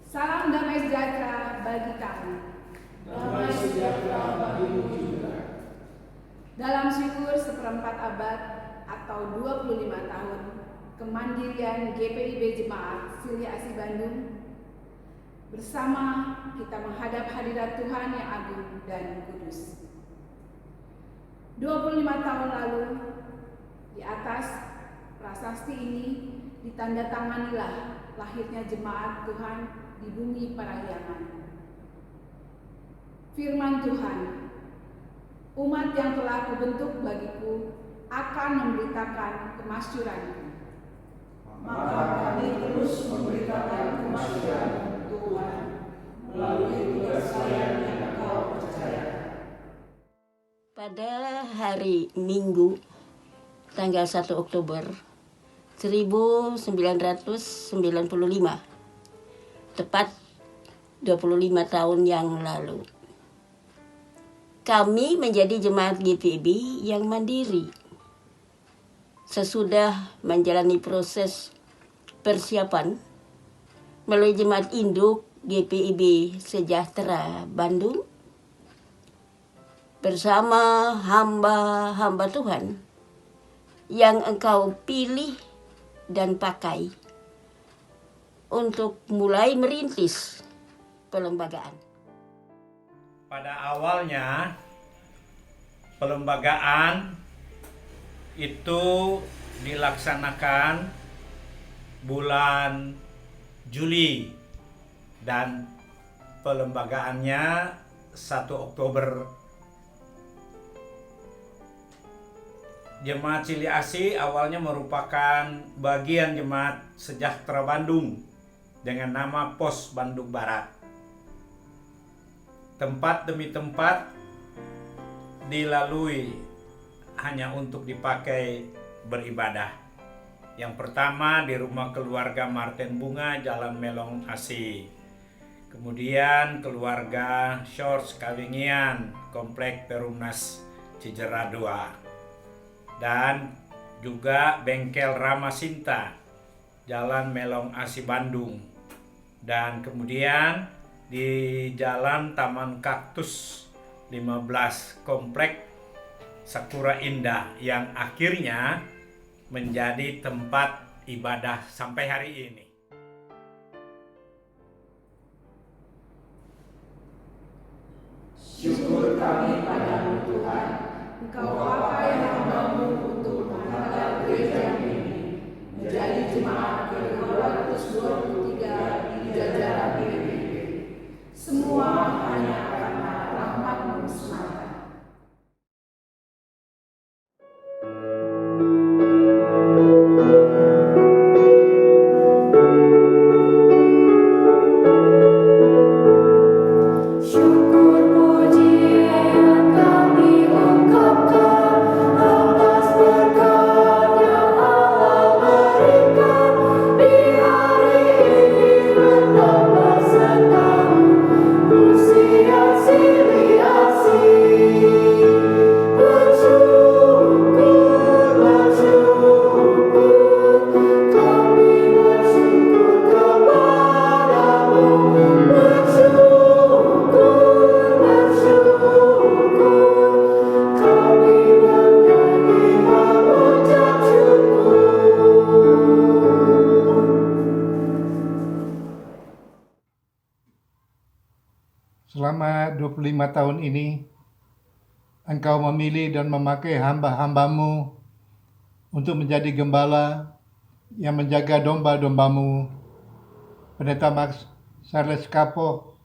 Salam damai sejahtera bagi kamu. Damai sejahtera bagimu juga. Dalam syukur seperempat abad atau 25 tahun kemandirian GPIB Jemaat Silya Asih Bandung, bersama kita menghadap hadirat Tuhan yang agung dan kudus. 25 tahun lalu, di atas prasasti ini ditandatanganilah lahirnya jemaat Tuhan di bumi Parahyangan. Firman Tuhan, umat yang telah kubentuk bagiku akan memberitakan kemasyuranku. Maka kami terus memberitakan kemasyuran Tuhan. Pada hari Minggu tanggal 1 Oktober 1995, tepat 25 tahun yang lalu, kami menjadi jemaat GPIB yang mandiri. Sesudah menjalani proses persiapan melalui Jemaat Induk GPIB Sejahtera Bandung bersama hamba-hamba Tuhan yang Engkau pilih dan pakai untuk mulai merintis pelembagaan. Pada awalnya pelembagaan itu dilaksanakan bulan Juli dan pelembagaannya 1 Oktober. Jemaat Sili Asih awalnya merupakan bagian Jemaat Sejahtera Bandung dengan nama Pos Bandung Barat. Tempat demi tempat dilalui hanya untuk dipakai beribadah. Yang pertama di rumah keluarga Martin Bunga, Jalan Melong Asih. Kemudian keluarga Shores Kawingian, Komplek Perumnas Cijerah 2. Dan juga bengkel Rama Sinta, Jalan Melong Asih Bandung. Dan kemudian di Jalan Taman Kaktus 15, Komplek Sakura Indah, yang akhirnya menjadi tempat ibadah sampai hari ini. Syukur kami padamu Tuhan, Engkau pakai hamba-Mu untuk menanggal gereja ini menjadi jemaat ke-223 di jajaran GPIB. Semua hanya karena rahmat-Mu semata. Selama 25 tahun ini, Engkau memilih dan memakai hamba-hamba-Mu untuk menjadi gembala yang menjaga domba-domba-Mu. Pendeta Max Charles Kapoh,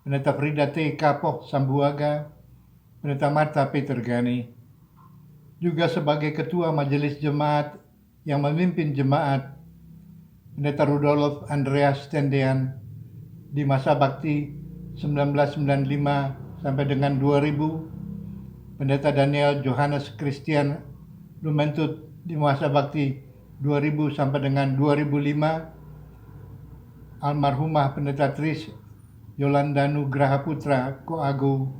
Pendeta Frida T. Kapoh Sambuaga, Pendeta Martha Peter Gani. Juga sebagai Ketua Majelis Jemaat yang memimpin jemaat, Pendeta Rudolf Andreas Tendean di masa bakti 1995 sampai dengan 2000, Pendeta Daniel Johannes Christian Lumentut di masa bakti 2000 sampai dengan 2005, almarhumah Pendeta Tris Yolanda Nugraha Putra Koago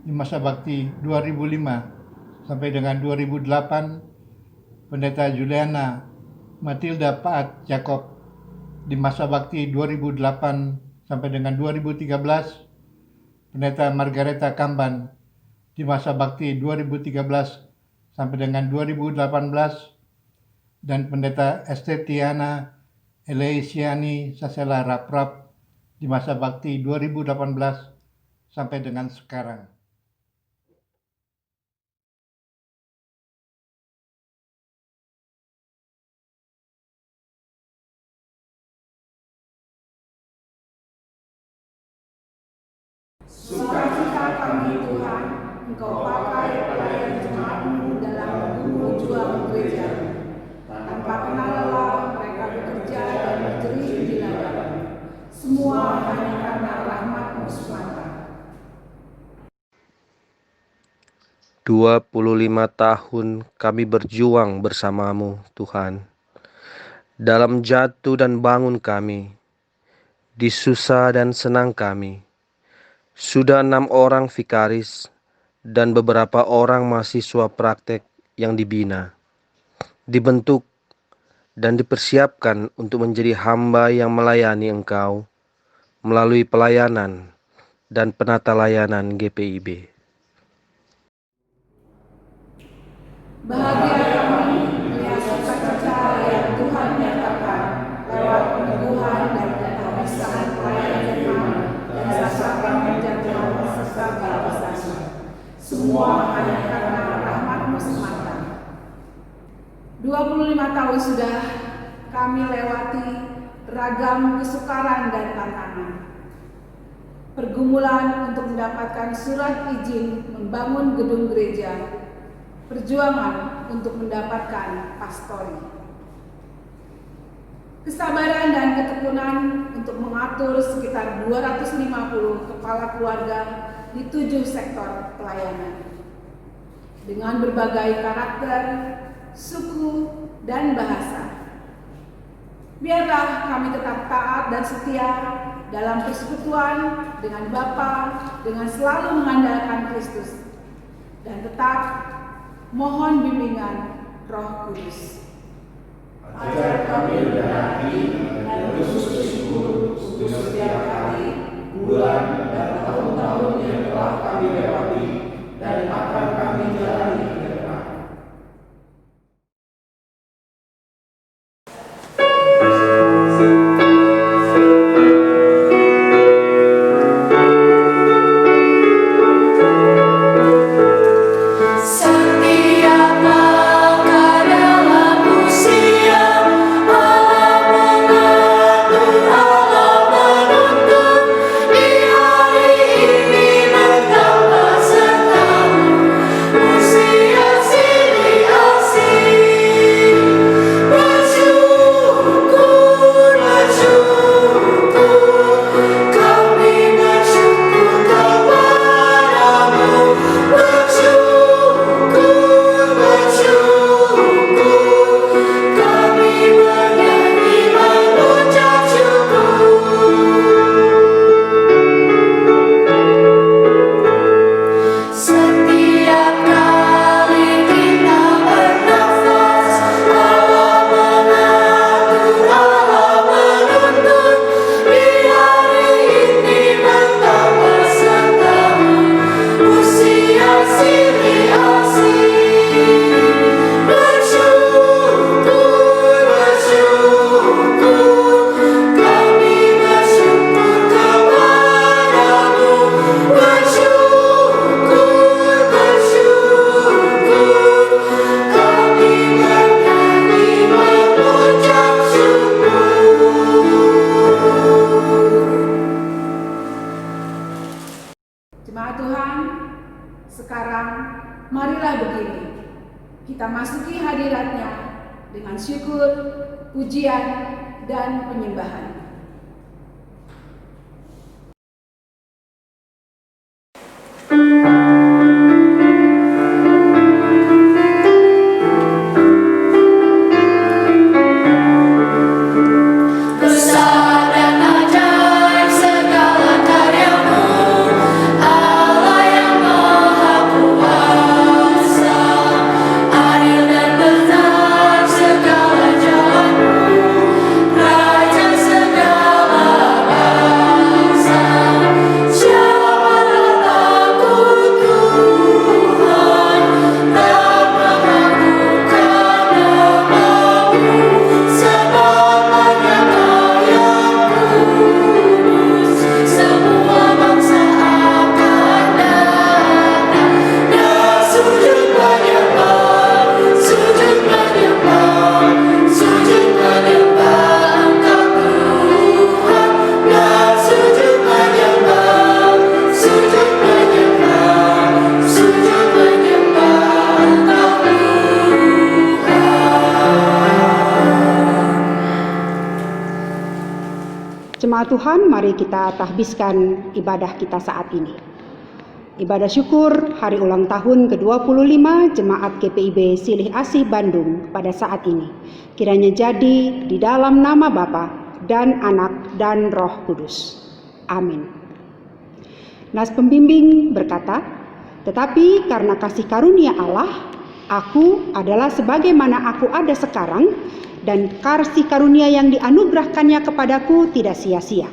di masa bakti 2005 sampai dengan 2008, Pendeta Juliana Matilda Paat Jakob di masa bakti 2008 sampai dengan 2013, Pendeta Margareta Kamban di masa bakti 2013 sampai dengan 2018, dan Pendeta Estetiana Eleisiani Sasela Raprap di masa bakti 2018 sampai dengan sekarang. Sukacita kami Tuhan, Engkau pakai pelayan jemaat-Mu dalam berjuang gereja. Tanpa kenal lelah mereka bekerja dan berjerih di ladang. Semua hanya karena rahmat-Mu semata. 25 tahun kami berjuang bersamamu, Tuhan. Dalam jatuh dan bangun kami, di susah dan senang kami. Sudah 6 orang vikaris dan beberapa orang mahasiswa praktek yang dibina, dibentuk, dan dipersiapkan untuk menjadi hamba yang melayani Engkau melalui pelayanan dan penata layanan GPIB. Bahagia kami melihat sukacita yang Tuhan nyatakan lewat peneguhan dan penghabisan pelayan firman dan sasaran penjagaan serta baptisasi. Semua hanya karena rahmat-Mu semata. 25 tahun sudah kami lewati ragam kesukaran dan tantangan. Pergumulan untuk mendapatkan surat izin membangun gedung gereja, perjuangan untuk mendapatkan pastori, kesabaran dan ketekunan untuk mengatur sekitar 250 kepala keluarga di 7 sektor pelayanan dengan berbagai karakter, suku, dan bahasa. Biarlah kami tetap taat dan setia dalam persekutuan dengan Bapa, dengan selalu mengandalkan Kristus, dan tetap mohon bimbingan Roh Kudus. Ajar kami rendah hati dan bersyukur untuk setiap hari, bulan, dan tahun-tahun yang telah kami lewati dan akan kami jalani ke depan. Jemaat Tuhan, sekarang marilah begini, kita masuki hadirat-Nya dengan syukur, pujian, dan penyembahan. Jemaat Tuhan, mari kita tahbiskan ibadah kita saat ini. Ibadah syukur hari ulang tahun ke-25 Jemaat GPIB Silih Asih Bandung pada saat ini. Kiranya jadi di dalam nama Bapa dan Anak dan Roh Kudus. Amin. Nas pembimbing berkata, tetapi karena kasih karunia Allah, aku adalah sebagaimana aku ada sekarang, dan kasih karunia yang dianugerahkannya kepadaku tidak sia-sia.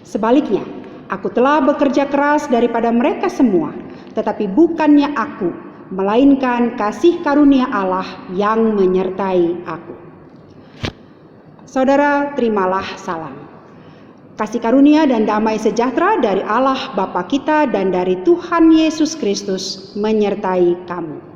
Sebaliknya, aku telah bekerja keras daripada mereka semua, tetapi bukannya aku, melainkan kasih karunia Allah yang menyertai aku. Saudara, terimalah salam. Kasih karunia dan damai sejahtera dari Allah Bapa kita dan dari Tuhan Yesus Kristus menyertai kamu.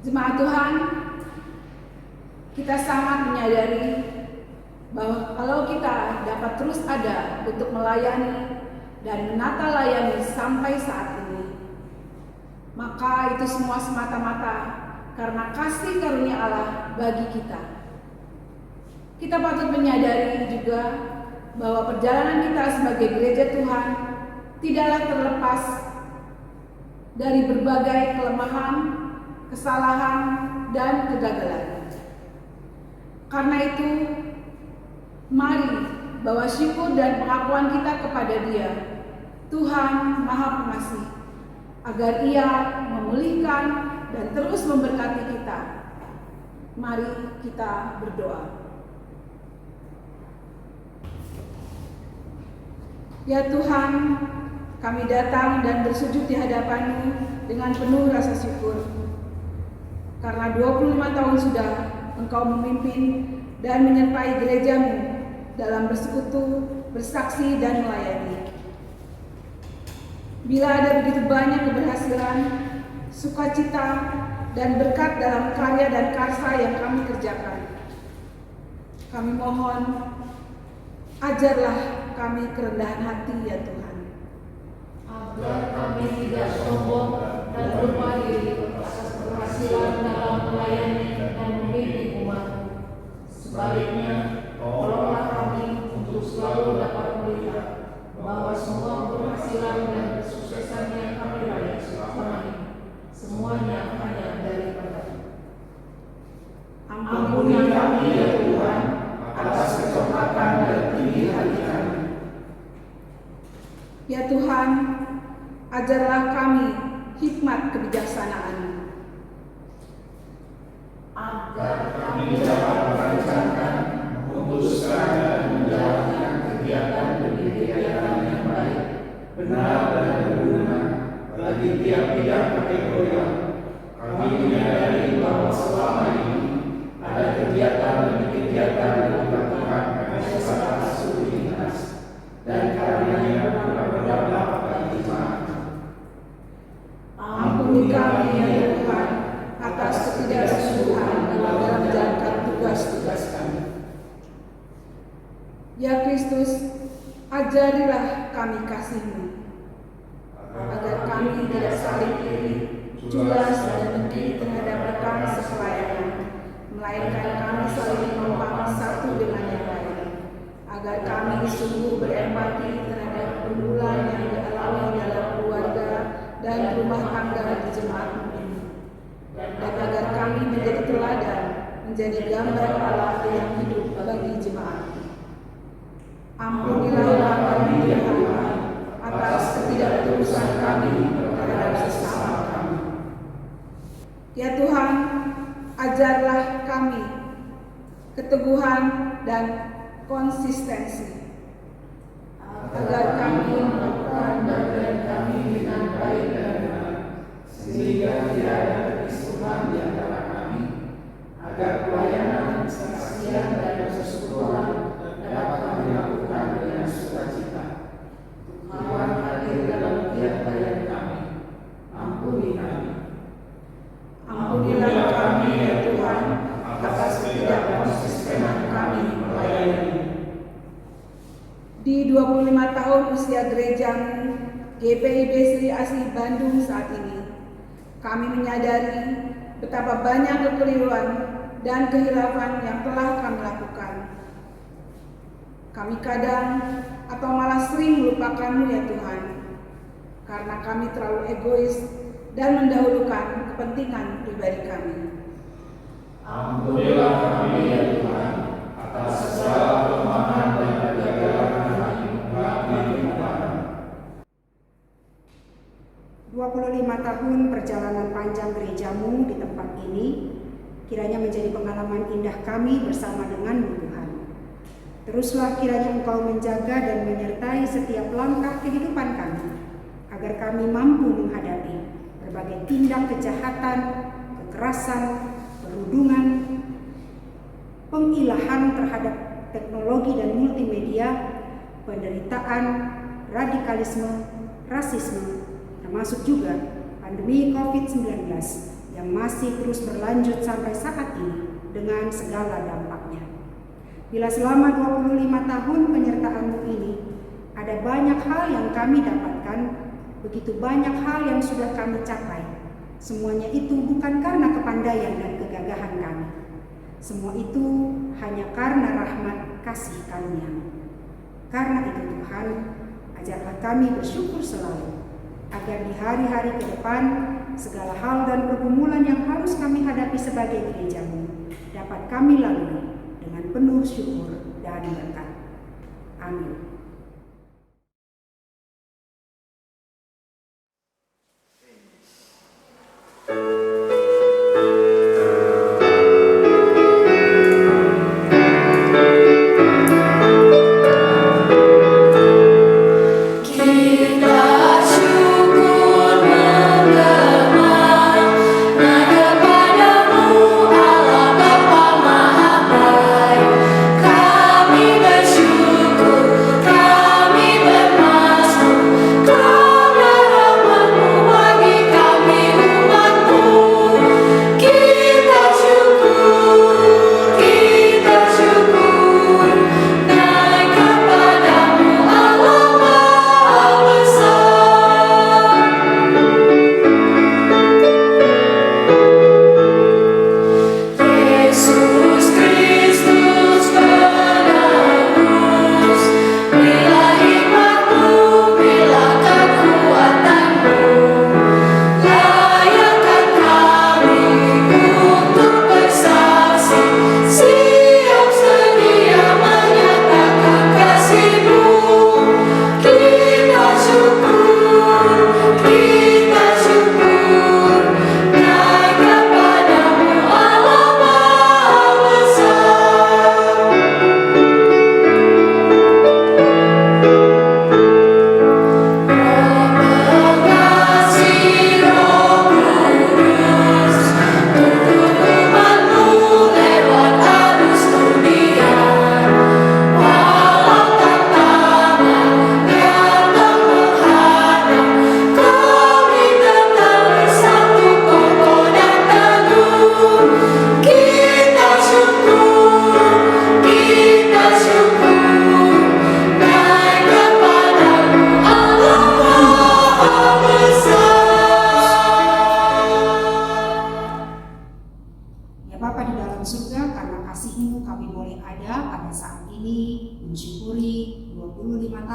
Jemaat Tuhan, kita sangat menyadari bahwa kalau kita dapat terus ada untuk melayani dan menata layani sampai saat ini, maka itu semua semata-mata karena kasih karunia Allah bagi kita. Kita patut menyadari juga bahwa perjalanan kita sebagai gereja Tuhan tidaklah terlepas dari berbagai kelemahan, kesalahan, dan kegagalan. Karena itu, mari bawa syukur dan pengakuan kita kepada Dia, Tuhan Maha Pengasih, agar Ia memulihkan dan terus memberkati kita. Mari kita berdoa. Ya Tuhan, kami datang dan bersujud di hadapan-Mu dengan penuh rasa syukur. Karena 25 tahun sudah Engkau memimpin dan menyertai gereja-Mu dalam bersekutu, bersaksi, dan melayani. Bila ada begitu banyak keberhasilan, sukacita, dan berkat dalam karya dan karsa yang kami kerjakan, kami mohon, ajarlah kami kerendahan hati ya Tuhan, agar kami tidak sombong dan lupa diri atas keberhasilan dalam melayani dan memimpin umat-Mu. Sebaliknya, tolonglah kami untuk selalu dapat melihat bahwa semua keberhasilan dan kesuksesan yang kami raih selama ini semuanya hanya daripada-Mu. Ampuni kami ya Tuhan atas kecoklatan dan tinggi hati kami. Ya Tuhan, Ajarlah kami hikmat kebijaksanaan, agar kami dapat merancangkan, memutuskan dan menjalankan kegiatan demi kegiatan yang baik, benar dan berguna bagi tiap bidang kategori. Kami menyadari bahwa selama ini ada kegiatan demi kegiatan yang dilakukan karena sebatas rutinitas dan karenanya kurang berdampak bagi jemaat. ampuni kami ya Tuhan atas ketidaksungguhan dalam menjalankan tugas-tugas kami. Ya Kristus, ajarilah kami kasih-Mu, agar kami tidak saling iri, culas dan dengki terhadap rekan sepelayanan, melainkan kami saling menopang satu dengan yang lain, agar kami sungguh berempati terhadap pergumulan yang dialami dalam keluarga dan rumah tangga di jemaat-Mu ini, dan agar kami menjadi teladan, menjadi gambar Allah yang hidup bagi jemaat. Ampunilah kami ya Tuhan atas ketidaktulusan kami terhadap sesama kami. Ya Tuhan, ajarlah kami keteguhan dan konsistensi, agar kami melakukan bagian kami dengan baik dan benar, sehingga tidak ada kekisruhan di antara kami, agar pelayanan, kesaksian dan persekutuan dapat kami lakukan dengan sukacita. Tuhan hadir dalam tiap pelayan kami, ampuni kami. Ampunilah kami ya Tuhan atas ketidakkonsistenan kami melayani. Di 25 tahun usia gereja-Mu GPIB Sri Asih Bandung saat ini, kami menyadari betapa banyak kekeliruan dan kehilafan yang telah kami lakukan. Kami kadang atau malah sering melupakan-Mu ya Tuhan, karena kami terlalu egois dan mendahulukan kepentingan pribadi kami. Ampunilah kami ya Tuhan atas segala kelemahan dan kegagalan kami mengabdi kepada-Mu. 25 tahun perjalanan panjang gereja-Mu di tempat ini kiranya menjadi pengalaman indah kami bersama dengan-Mu Tuhan. Teruslah kiranya Engkau menjaga dan menyertai setiap langkah kehidupan kami, agar kami mampu menghadapi berbagai tindak kejahatan, kekerasan, perundungan, pengilahan terhadap teknologi dan multimedia, penderitaan, radikalisme, rasisme, termasuk juga pandemi COVID-19 yang masih terus berlanjut sampai saat ini dengan segala dampaknya. Bila selama 25 tahun penyertaan-Mu ini ada banyak hal yang kami dapatkan, begitu banyak hal yang sudah kami capai. Semuanya itu bukan karena kepandaian dan kegagahan kami. Semua itu hanya karena rahmat kasih karunia-Mu. Karena itu Tuhan, ajarlah kami bersyukur selalu, agar di hari-hari ke depan segala hal dan pergumulan yang harus kami hadapi sebagai gereja-Mu dapat kami lalui dengan penuh syukur dan berkat. Amin. Kami bersyukur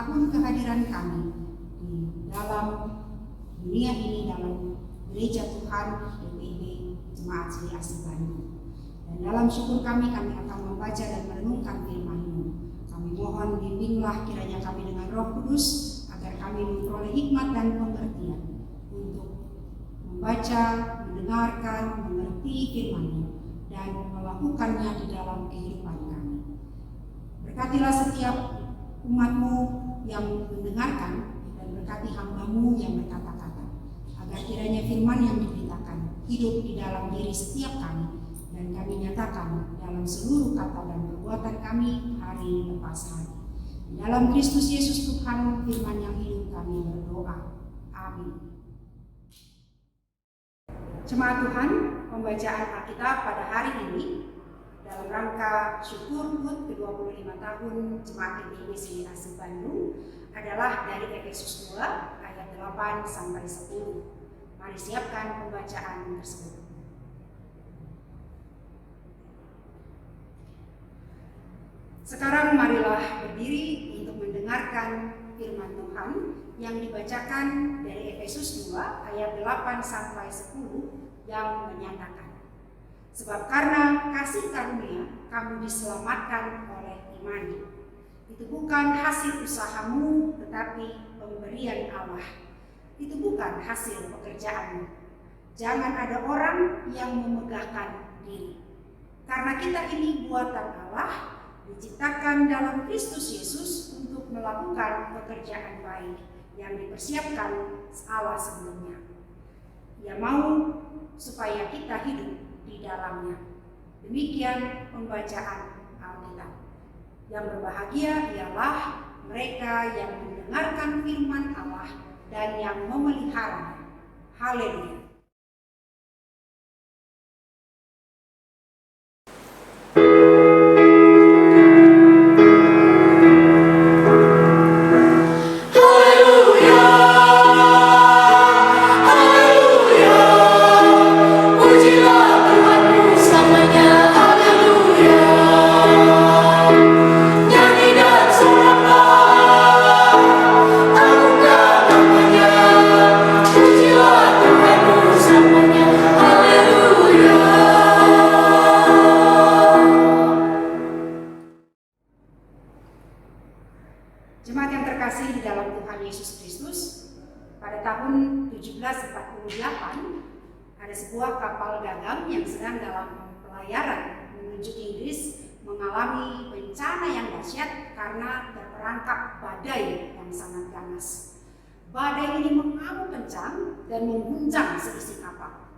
tahun kehadiran kami di dalam dunia ini, dalam gereja Tuhan GPIB Jemaat Silih Asih Bandung. Dan dalam syukur kami akan membaca dan merenungkan firman-Mu. Kami mohon bimbinglah kiranya kami dengan Roh Kudus agar kami memperoleh hikmat dan pengertian untuk membaca, mendengarkan, mengerti firman-Mu dan melakukannya di dalam kehidupan kami. Berkatilah setiap umat-Mu yang mendengarkan dan berkati hamba-Mu yang berkata-kata, agar kiranya firman yang diberitakan hidup di dalam diri setiap kami dan kami nyatakan dalam seluruh kata dan perbuatan kami hari lepas hari. Di dalam Kristus Yesus Tuhan firman yang hidup kami berdoa. Amin. Jemaat Tuhan, pembacaan Alkitab pada hari ini dalam rangka syukur HUT ke-25 tahun Jemaat GPIB Silih Asih Bandung adalah dari Efesus 2 ayat 8 sampai 10. Mari siapkan pembacaan tersebut. Sekarang marilah berdiri untuk mendengarkan firman Tuhan yang dibacakan dari Efesus 2 ayat 8 sampai 10 yang menyatakan, sebab karena kasih karunia kamu diselamatkan oleh iman. Itu bukan hasil usahamu tetapi pemberian Allah. Itu bukan hasil pekerjaanmu. Jangan ada orang yang memegahkan diri. Karena kita ini buatan Allah, diciptakan dalam Kristus Yesus untuk melakukan pekerjaan baik yang dipersiapkan Allah sebelumnya. Ia mau supaya kita hidup di dalamnya. Demikian pembacaan Alkitab. Yang berbahagia ialah mereka yang mendengarkan firman Allah dan yang memeliharanya. Haleluya. Jemaat yang terkasih di dalam Tuhan Yesus Kristus, pada tahun 1748 ada sebuah kapal dagang yang sedang dalam pelayaran menuju Inggris mengalami bencana yang dahsyat karena terperangkap badai yang sangat ganas. Badai ini mengamuk kencang dan mengguncang seisi kapal.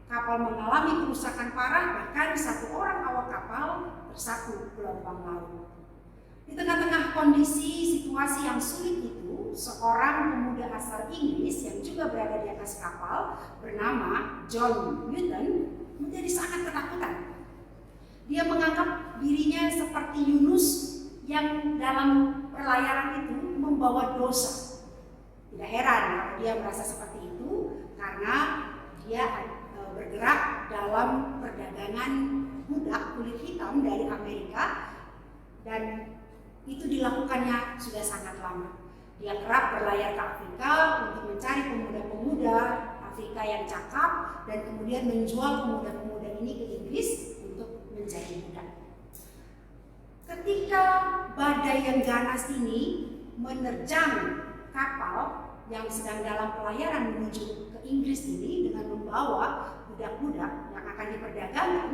Kapal mengalami kerusakan parah, bahkan satu orang awak kapal tersapu gelombang laut. Di tengah-tengah kondisi situasi yang sulit itu, seorang pemuda asal Inggris yang juga berada di atas kapal bernama John Newton menjadi sangat ketakutan. Dia menganggap dirinya seperti Yunus yang dalam pelayaran itu membawa dosa. Tidak heran kalau dia merasa seperti itu karena dia bergerak dalam perdagangan budak kulit hitam dari Amerika dan itu dilakukannya sudah sangat lama. Dia kerap berlayar ke Afrika untuk mencari pemuda-pemuda Afrika yang cakap dan kemudian menjual pemuda-pemuda ini ke Inggris untuk menjadi budak. Ketika badai yang ganas ini menerjang kapal yang sedang dalam pelayaran menuju ke Inggris ini dengan membawa budak-budak yang akan diperdagangkan,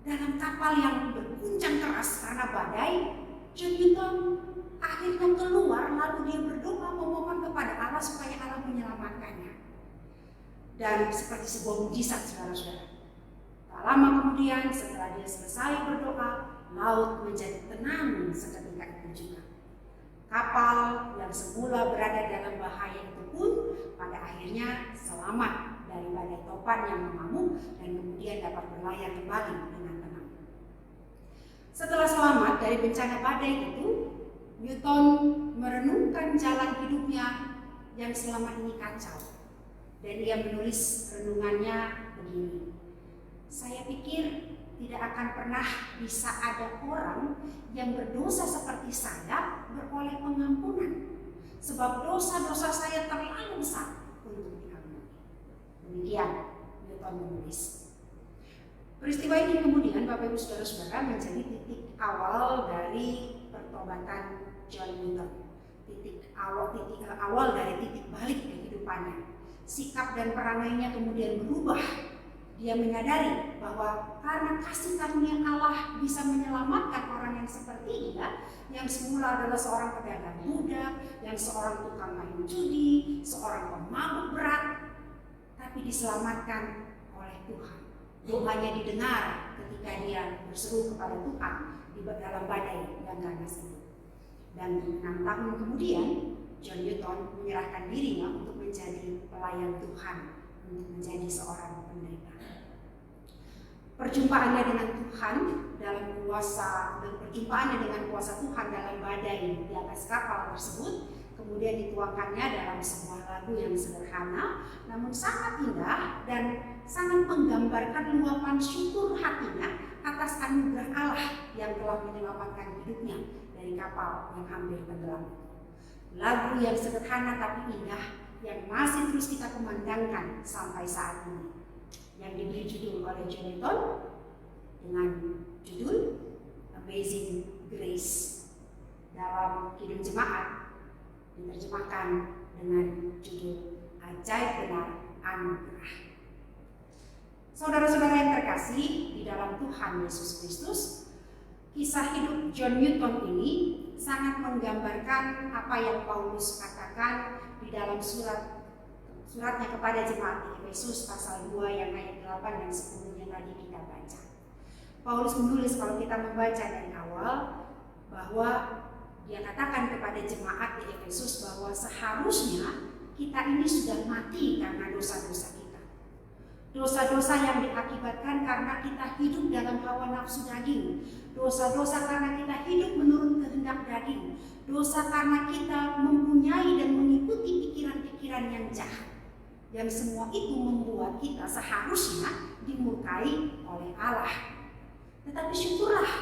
dalam kapal yang berguncang keras karena badai, John Newton akhirnya keluar lalu dia berdoa memohon kepada Allah supaya Allah menyelamatkannya. Dan seperti sebuah mujizat saudara-saudara. Tak lama kemudian setelah dia selesai berdoa, laut menjadi tenang seketika itu juga. Kapal yang semula berada dalam bahaya itu pun pada akhirnya selamat dari badai topan yang mengamuk dan kemudian dapat berlayar kembali dengan tenang. Setelah selamat dari bencana badai itu, Newton merenungkan jalan hidupnya yang selama ini kacau. Dan ia menulis renungannya begini. Saya pikir tidak akan pernah bisa ada orang yang berdosa seperti saya beroleh pengampunan. Sebab dosa-dosa saya terlalu besar untuk diampuni. Demikian Newton menulis. Peristiwa ini kemudian Bapak Ibu Saudara-saudara menjadi titik awal dari pertobatan John Newton. Titik awal dari titik balik kehidupannya. Sikap dan perangainya kemudian berubah. Dia menyadari bahwa karena kasih karunia Allah bisa menyelamatkan orang yang seperti dia, yang semula adalah seorang pedagang budak, yang seorang tukang main judi, seorang pemabuk berat, tapi diselamatkan oleh Tuhan. Doanya didengar ketika dia berseru kepada Tuhan di dalam badai yang ganas itu. Dan 6 tahun kemudian, John Newton menyerahkan dirinya untuk menjadi pelayan Tuhan, untuk menjadi seorang pendeta. Perjumpaannya dengan Tuhan dalam kuasa dan perjumpaannya dengan kuasa Tuhan dalam badai di atas kapal tersebut kemudian dituangkannya dalam sebuah lagu yang sederhana namun sangat indah dan sangat menggambarkan luapan syukur hatinya atas anugerah Allah yang telah menyelamatkan hidupnya dari kapal yang hampir tenggelam. Lagu yang sederhana tapi indah yang masih terus kita kumandangkan sampai saat ini, yang diberi judul oleh John Newton dengan judul Amazing Grace. Dalam Kidung Jemaat diterjemahkan dengan judul Ajaib Benar Anugerah. Saudara-saudara yang terkasih di dalam Tuhan Yesus Kristus, kisah hidup John Newton ini sangat menggambarkan apa yang Paulus katakan di dalam suratnya kepada jemaat di Efesus pasal 2 yang ayat 8 dan 10 yang tadi kita baca. Paulus menulis, kalau kita membaca dari awal, bahwa dia katakan kepada jemaat di Efesus bahwa seharusnya kita ini sudah mati karena dosa-dosa kita. Dosa-dosa yang diakibatkan karena kita hidup dalam hawa nafsu daging. Dosa-dosa karena kita hidup menurut kehendak daging. Dosa karena kita mempunyai dan mengikuti pikiran-pikiran yang jahat. Yang semua itu membuat kita seharusnya dimurkai oleh Allah. Tetapi syukurlah,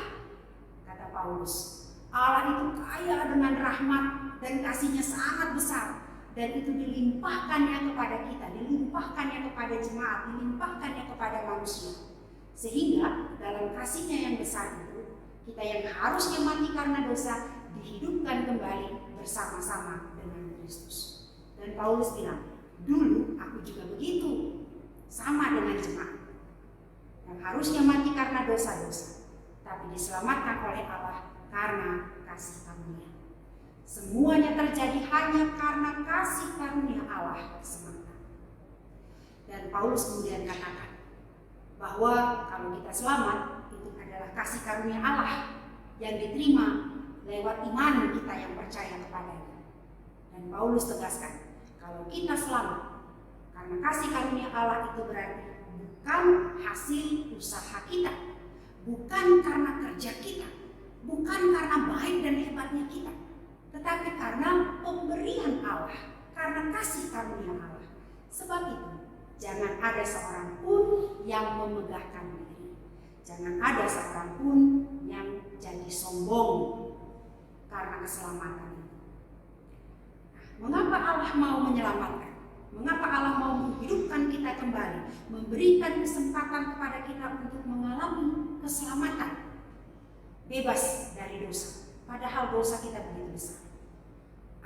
kata Paulus, Allah itu kaya dengan rahmat dan kasihnya sangat besar. Dan itu dilimpahkannya kepada kita, dilimpahkannya kepada jemaat, dilimpahkannya kepada manusia. Sehingga dalam kasihnya yang besar itu, kita yang harusnya mati karena dosa, dihidupkan kembali bersama-sama dengan Kristus. Dan Paulus bilang, dulu aku juga begitu, sama dengan jemaat yang harusnya mati karena dosa-dosa, tapi diselamatkan oleh Allah karena kasih karunia. Semuanya terjadi hanya karena kasih karunia Allah semata. Dan Paulus kemudian katakan bahwa kalau kita selamat itu adalah kasih karunia Allah yang diterima lewat iman kita yang percaya kepadanya. Dan Paulus tegaskan, kalau kita selamat karena kasih karunia Allah itu berarti bukan hasil usaha kita, bukan karena kerja kita, bukan karena baik dan hebatnya kita, tetapi karena pemberian Allah, karena kasih karunia Allah. Sebab itu, jangan ada seorang pun yang memegahkan diri. Jangan ada seorang pun yang jadi sombong karena keselamatan itu. Mengapa Allah mau menyelamatkan? Mengapa Allah mau menghidupkan kita kembali, memberikan kesempatan kepada kita untuk mengalami keselamatan, bebas dari dosa, padahal dosa kita begitu besar.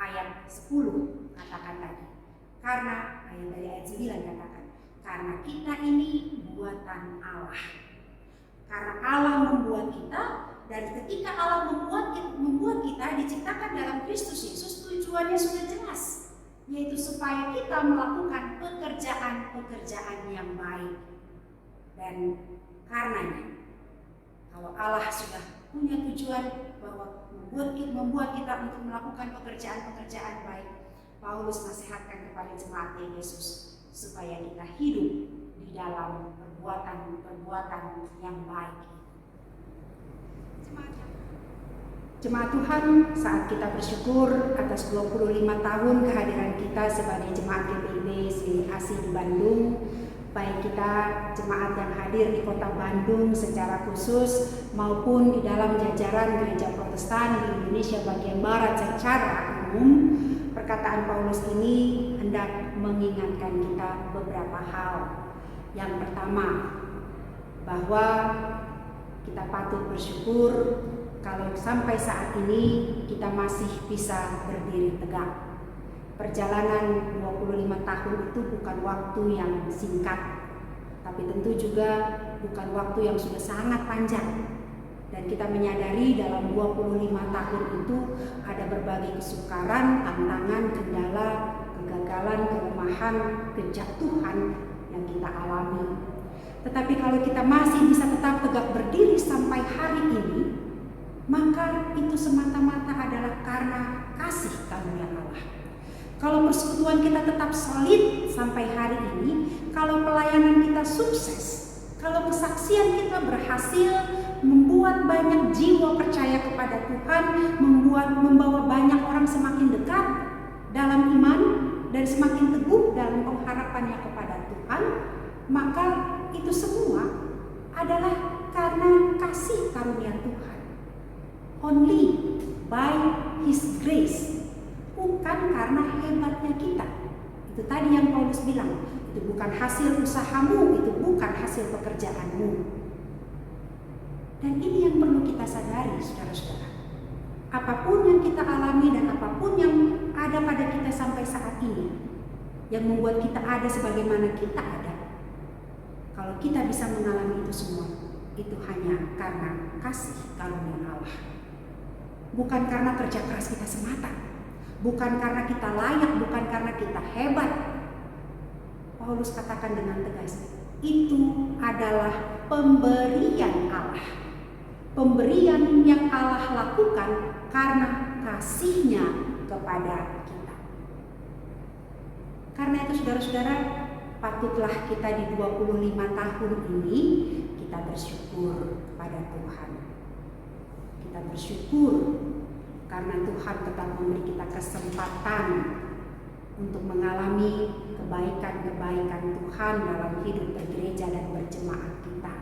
Ayat 10 katakan tadi, karena ayat 9 katakan, karena kita ini buatan Allah. Karena Allah membuat kita, dan ketika Allah membuat kita diciptakan dalam Kristus Yesus, tujuannya sudah jelas, yaitu supaya kita melakukan pekerjaan-pekerjaan yang baik. Dan karenanya, kalau Allah sudah punya tujuan bahwa membuat kita untuk melakukan pekerjaan-pekerjaan baik, Paulus nasihatkan kepada jemaat Yesus supaya kita hidup di dalam perbuatan yang baik. Jemaat Tuhan, saat kita bersyukur atas 25 tahun kehadiran kita sebagai jemaat GPIB Silih Asih di Bandung, baik kita jemaat yang hadir di Kota Bandung secara khusus maupun di dalam jajaran Gereja Protestan di Indonesia bagian Barat secara umum. Perkataan Paulus ini hendak mengingatkan kita beberapa hal. Yang pertama, bahwa kita patut bersyukur kalau sampai saat ini kita masih bisa berdiri tegak. Perjalanan 25 tahun itu bukan waktu yang singkat, tapi tentu juga bukan waktu yang sudah sangat panjang. Dan kita menyadari dalam 25 tahun itu ada berbagai kesukaran, tantangan, kendala, kegagalan, kelemahan, kejatuhan yang kita alami. Tetapi kalau kita masih bisa tetap tegak berdiri sampai hari ini, maka itu semata-mata adalah karena kasih karunia Allah. Kalau persekutuan kita tetap solid sampai hari ini, kalau pelayanan kita sukses, kalau kesaksian kita berhasil membuat banyak jiwa percaya kepada Tuhan, membawa banyak orang semakin dekat dalam iman dan semakin teguh dalam pengharapannya kepada Tuhan, maka itu semua adalah karena kasih karunia Tuhan. Only by His grace, bukan karena hebatnya kita. Itu tadi yang Paulus bilang, itu bukan hasil usahamu, itu bukan hasil pekerjaanmu. Dan ini yang perlu kita sadari, saudara-saudara. Apapun yang kita alami dan apapun yang ada pada kita sampai saat ini, yang membuat kita ada sebagaimana kita ada, kalau kita bisa mengalami itu semua, itu hanya karena kasih karunia Allah. Bukan karena kerja keras kita semata, bukan karena kita layak, bukan karena kita hebat. Paulus katakan dengan tegas, itu adalah pemberian Allah. Pemberian yang Allah lakukan karena kasih-Nya kepada kita. Karena itu saudara-saudara, patutlah kita di 25 tahun ini kita bersyukur kepada Tuhan. Kita bersyukur karena Tuhan tetap memberi kita kesempatan untuk mengalami kebaikan-kebaikan Tuhan dalam hidup bergereja dan berjemaat kita.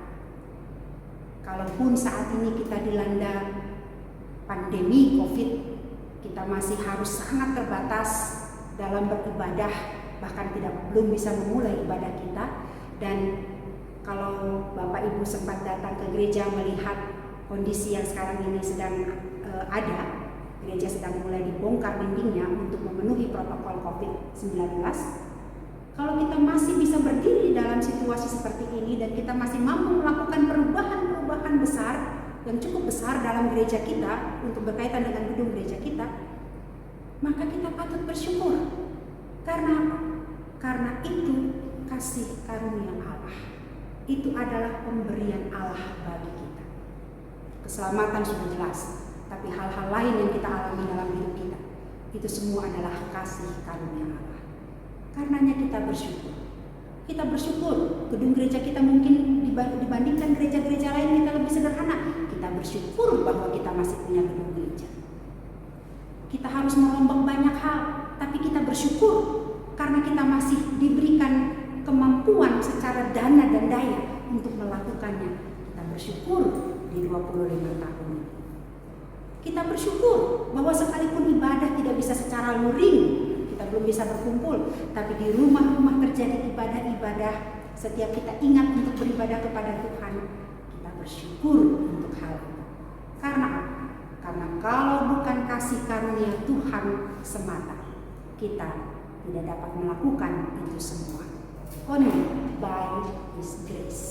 Kalaupun saat ini kita dilanda pandemi COVID, kita masih harus sangat terbatas dalam beribadah, bahkan belum bisa memulai ibadah kita. Dan kalau Bapak Ibu sempat datang ke gereja melihat kondisi yang sekarang ini sedang ada, gereja sedang mulai dibongkar dindingnya untuk memenuhi protokol COVID-19. Kalau kita masih bisa berdiri dalam situasi seperti ini dan kita masih mampu melakukan perubahan besar yang cukup besar dalam gereja kita untuk berkaitan dengan gedung gereja kita, maka kita patut bersyukur. Karena apa? Karena itu kasih karunia Allah. Itu adalah pemberian Allah bagi kita. Keselamatan sudah jelas, tapi hal-hal lain yang kita alami dalam hidup kita, itu semua adalah kasih karunia Allah. Karenanya kita bersyukur. Kita bersyukur gedung gereja kita mungkin dibandingkan gereja-gereja lain kita lebih sederhana. Kita bersyukur bahwa kita masih punya gedung gereja. Kita harus merombak banyak hal, tapi kita bersyukur karena kita masih diberikan kemampuan secara dana dan daya untuk melakukannya. Kita bersyukur di 25 tahun ini. Kita bersyukur bahwa sekalipun ibadah tidak bisa secara luring, kita belum bisa berkumpul, tapi di rumah-rumah terjadi ibadah-ibadah. Setiap kita ingat untuk beribadah kepada Tuhan, kita bersyukur untuk hal itu. Karena apa? Karena kalau bukan kasih karunia Tuhan semata, kita tidak dapat melakukan itu semua. Only by His grace.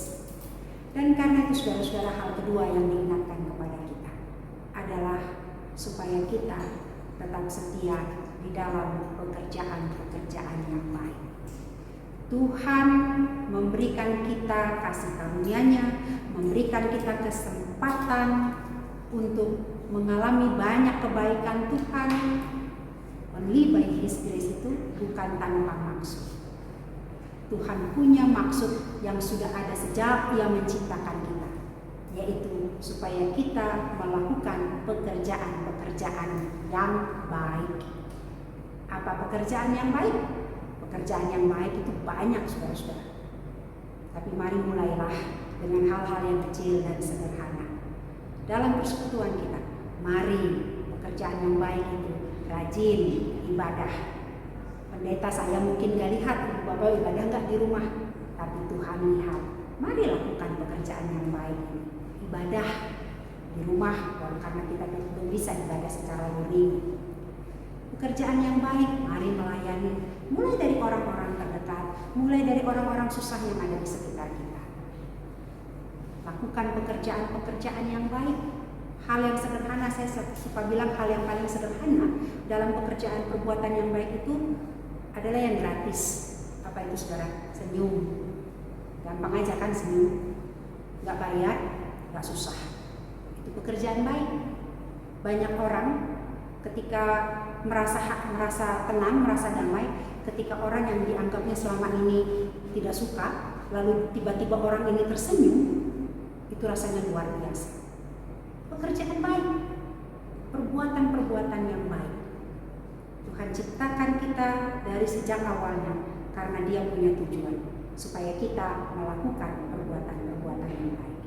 Dan karena itu saudara-saudara, hal kedua yang diingatkan kepada kita adalah supaya kita tetap setia di dalam pekerjaan-pekerjaan yang baik. Tuhan memberikan kita kasih karunia-Nya, memberikan kita kesempatan untuk mengalami banyak kebaikan Tuhan. Only by His grace itu bukan tanpa maksud. Tuhan punya maksud yang sudah ada sejak Ia menciptakan kita, yaitu supaya kita melakukan pekerjaan-pekerjaan yang baik. Apa pekerjaan yang baik? Pekerjaan yang baik itu banyak, saudara-saudara. Tapi mari mulailah dengan hal-hal yang kecil dan sederhana. Dalam persekutuan kita, mari pekerjaan yang baik itu rajin ibadah. Pendeta saya mungkin gak lihat ibu bapak ibadah nggak di rumah, tapi Tuhan lihat. Mari lakukan pekerjaan yang baik ini. Ibadah di rumah, karena kita belum bisa ibadah secara luring. Pekerjaan yang baik, mari melayani. Mulai dari orang-orang terdekat, mulai dari orang-orang susah yang ada di sekitar kita. Lakukan pekerjaan-pekerjaan yang baik. Hal yang sederhana, saya suka bilang hal yang paling sederhana dalam pekerjaan perbuatan yang baik itu adalah yang gratis. Apa itu saudara? Senyum. Gampang aja kan senyum. Gak bayar, gak susah. Itu pekerjaan baik. Banyak orang ketika merasa tenang, merasa damai, ketika orang yang dianggapnya selama ini tidak suka, lalu tiba-tiba orang ini tersenyum, itu rasanya luar biasa. Pekerjaan baik, perbuatan-perbuatan yang baik. Tuhan ciptakan kita dari sejak awalnya karena Dia punya tujuan supaya kita melakukan perbuatan-perbuatan yang baik.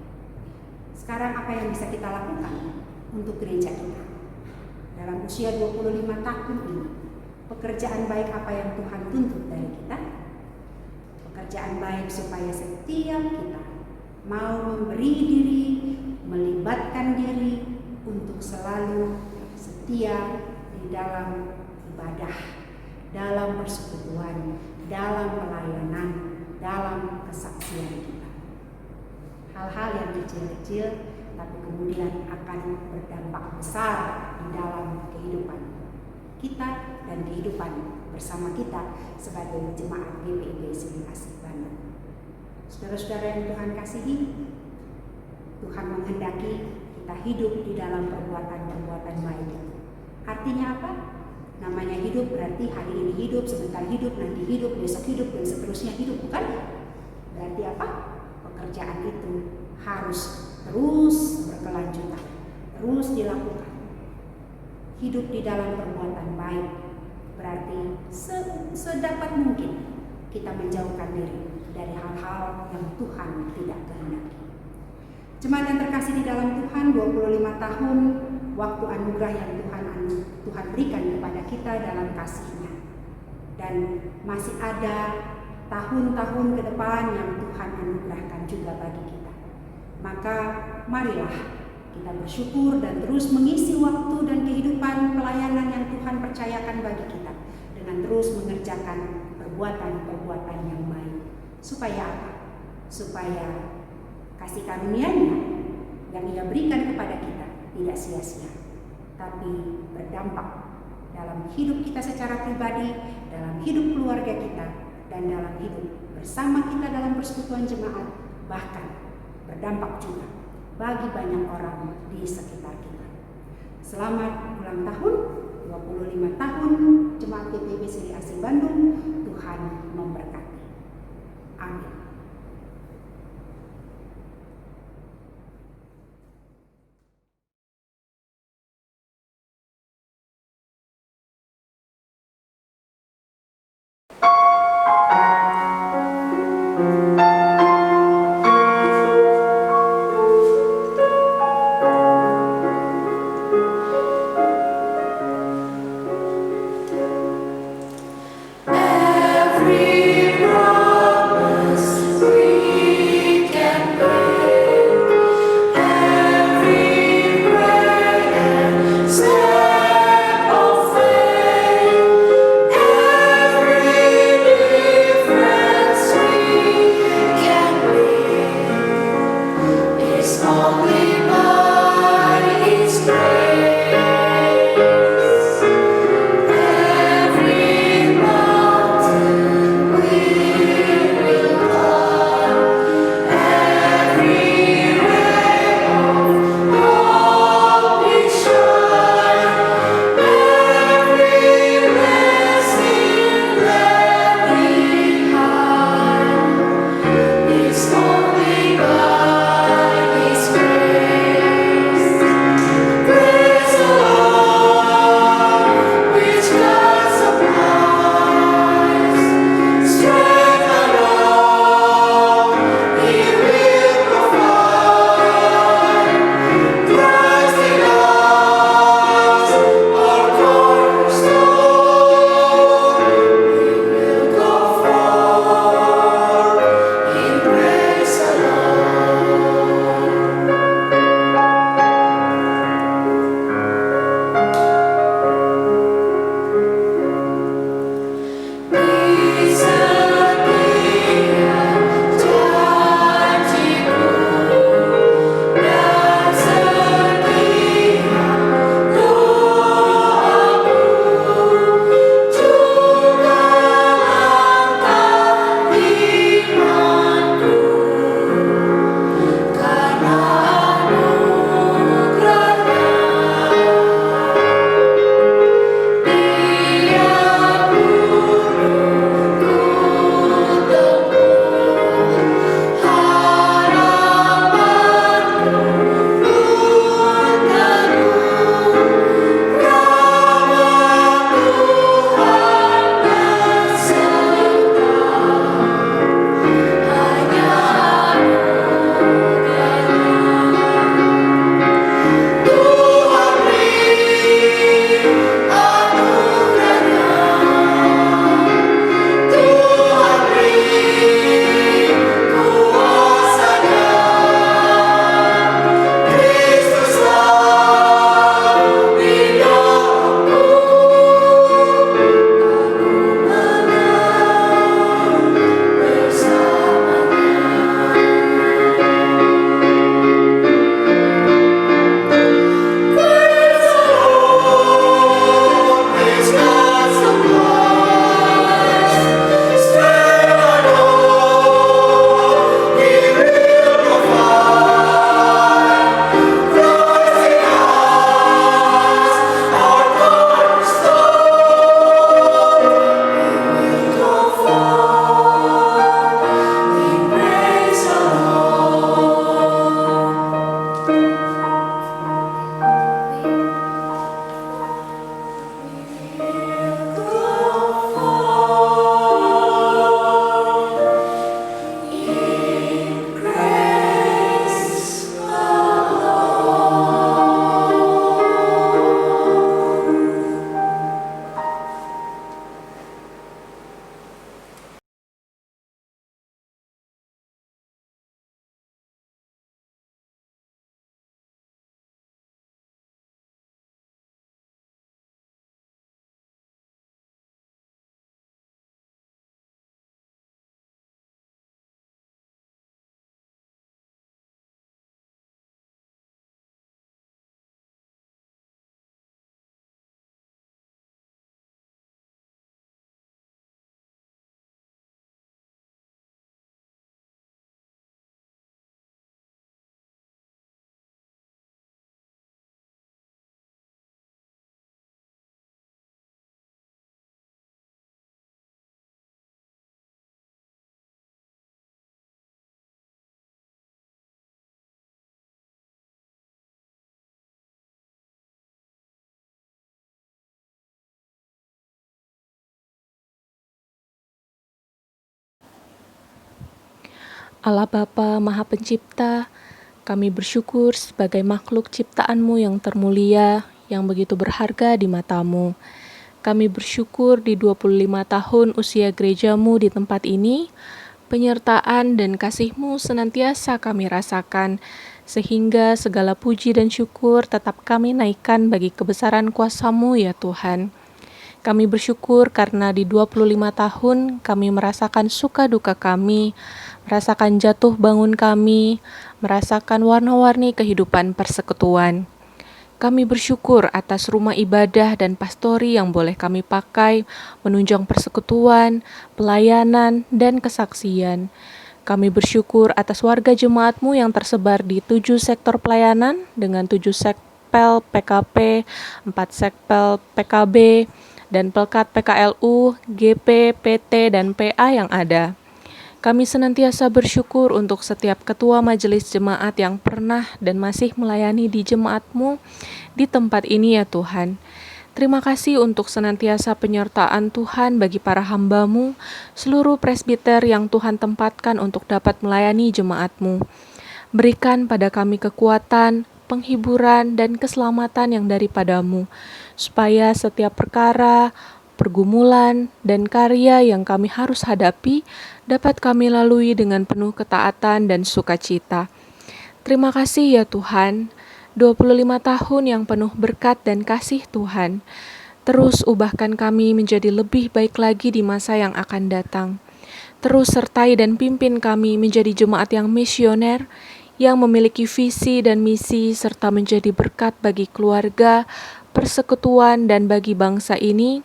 Sekarang apa yang bisa kita lakukan untuk gereja kita? Dalam usia 25 tahun ini, pekerjaan baik apa yang Tuhan tuntut dari kita? Pekerjaan baik supaya setiap kita mau memberi diri, melibatkan diri untuk selalu setia di dalam ibadah, dalam persekutuan, dalam pelayanan, dalam kesaksian kita. Hal-hal yang kecil-kecil tapi kemudian akan berdampak besar di dalam kehidupan kita dan kehidupan bersama kita sebagai jemaat GPIB Silih Asih Bandung. Saudara-saudara yang Tuhan kasihi, Tuhan menghendaki kita hidup di dalam perbuatan-perbuatan baik. Artinya apa? Namanya hidup berarti hari ini hidup, sebentar hidup, nanti hidup, besok hidup, dan seterusnya hidup, bukan? Berarti apa? Pekerjaan itu harus terus berkelanjutan, terus dilakukan. Hidup di dalam perbuatan baik berarti sedapat mungkin kita menjauhkan diri dari hal-hal yang Tuhan tidak kehendaki. Jemaat yang terkasih di dalam Tuhan, 25 tahun waktu anugerah yang Tuhan berikan kepada kita dalam kasih-Nya. Dan masih ada tahun-tahun ke depan yang Tuhan anugerahkan juga bagi kita. Maka marilah kita bersyukur dan terus mengisi waktu dan kehidupan pelayanan yang Tuhan percayakan bagi kita dengan terus mengerjakan perbuatan-perbuatan yang baik. Supaya apa? Supaya kasih karunia-Nya yang Ia berikan kepada kita tidak sia-sia, tapi berdampak dalam hidup kita secara pribadi, dalam hidup keluarga kita, dan dalam hidup bersama kita dalam persekutuan jemaat, bahkan berdampak juga bagi banyak orang di sekitar kita. Selamat ulang tahun, 25 tahun Jemaat GPIB Silih Asih Bandung. Tuhan memberkati. Amin. Every difference we Allah Bapa Maha Pencipta, kami bersyukur sebagai makhluk ciptaan-Mu yang termulia, yang begitu berharga di mata-Mu. Kami bersyukur di 25 tahun usia gereja-Mu di tempat ini, penyertaan dan kasih-Mu senantiasa kami rasakan, sehingga segala puji dan syukur tetap kami naikkan bagi kebesaran kuasa-Mu ya Tuhan. Kami bersyukur karena di 25 tahun kami merasakan suka duka kami, merasakan jatuh bangun kami, merasakan warna-warni kehidupan persekutuan. Kami bersyukur atas rumah ibadah dan pastori yang boleh kami pakai menunjang persekutuan, pelayanan, dan kesaksian. Kami bersyukur atas warga jemaat-Mu yang tersebar di 7 sektor pelayanan dengan 7 sekpel PKP, 4 sekpel PKB, dan pelkat PKLU, GP, PT, dan PA yang ada. Kami senantiasa bersyukur untuk setiap ketua majelis jemaat yang pernah dan masih melayani di jemaat-Mu di tempat ini ya Tuhan. Terima kasih untuk senantiasa penyertaan Tuhan bagi para hamba-Mu, seluruh presbiter yang Tuhan tempatkan untuk dapat melayani jemaat-Mu. Berikan pada kami kekuatan, penghiburan, dan keselamatan yang daripada-Mu, supaya setiap perkara, pergumulan, dan karya yang kami harus hadapi dapat kami lalui dengan penuh ketaatan dan sukacita. Terima kasih ya Tuhan, 25 tahun yang penuh berkat dan kasih Tuhan. Terus ubahkan kami menjadi lebih baik lagi di masa yang akan datang. Terus sertai dan pimpin kami menjadi jemaat yang misioner, yang memiliki visi dan misi serta menjadi berkat bagi keluarga, persekutuan, dan bagi bangsa ini.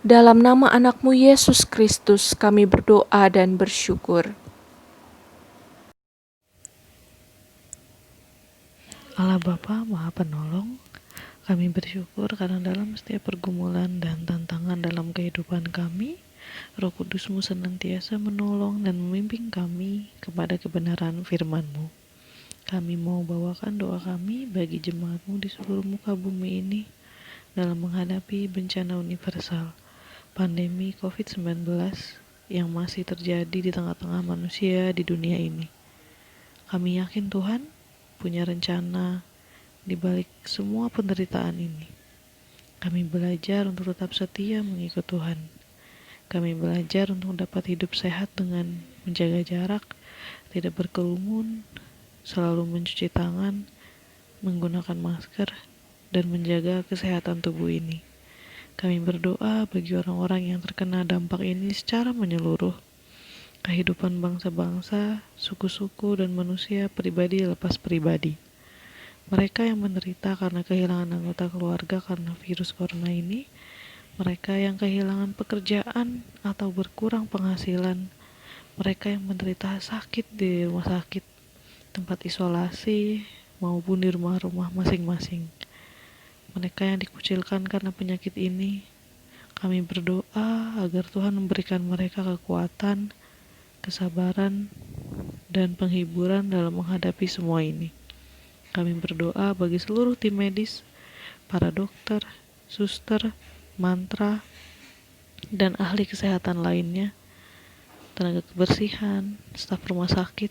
Dalam nama anak-Mu Yesus Kristus kami berdoa dan bersyukur. Allah Bapa Maha Penolong, kami bersyukur karena dalam setiap pergumulan dan tantangan dalam kehidupan kami, Roh Kudus-Mu senantiasa menolong dan membimbing kami kepada kebenaran firman-Mu. Kami mau bawakan doa kami bagi jemaat-Mu di seluruh muka bumi ini dalam menghadapi bencana universal, pandemi COVID-19 yang masih terjadi di tengah-tengah manusia di dunia ini. Kami yakin Tuhan punya rencana di balik semua penderitaan ini. Kami belajar untuk tetap setia mengikut Tuhan. Kami belajar untuk dapat hidup sehat dengan menjaga jarak, tidak berkerumun, selalu mencuci tangan, menggunakan masker, dan menjaga kesehatan tubuh ini. Kami berdoa bagi orang-orang yang terkena dampak ini secara menyeluruh, kehidupan bangsa-bangsa, suku-suku, dan manusia pribadi lepas pribadi. Mereka yang menderita karena kehilangan anggota keluarga karena virus corona ini, mereka yang kehilangan pekerjaan atau berkurang penghasilan, mereka yang menderita sakit di rumah sakit, tempat isolasi, maupun di rumah-rumah masing-masing. Mereka yang dikucilkan karena penyakit ini, kami berdoa agar Tuhan memberikan mereka kekuatan, kesabaran, dan penghiburan dalam menghadapi semua ini. Kami berdoa bagi seluruh tim medis, para dokter, suster, mantra, dan ahli kesehatan lainnya, tenaga kebersihan, staf rumah sakit,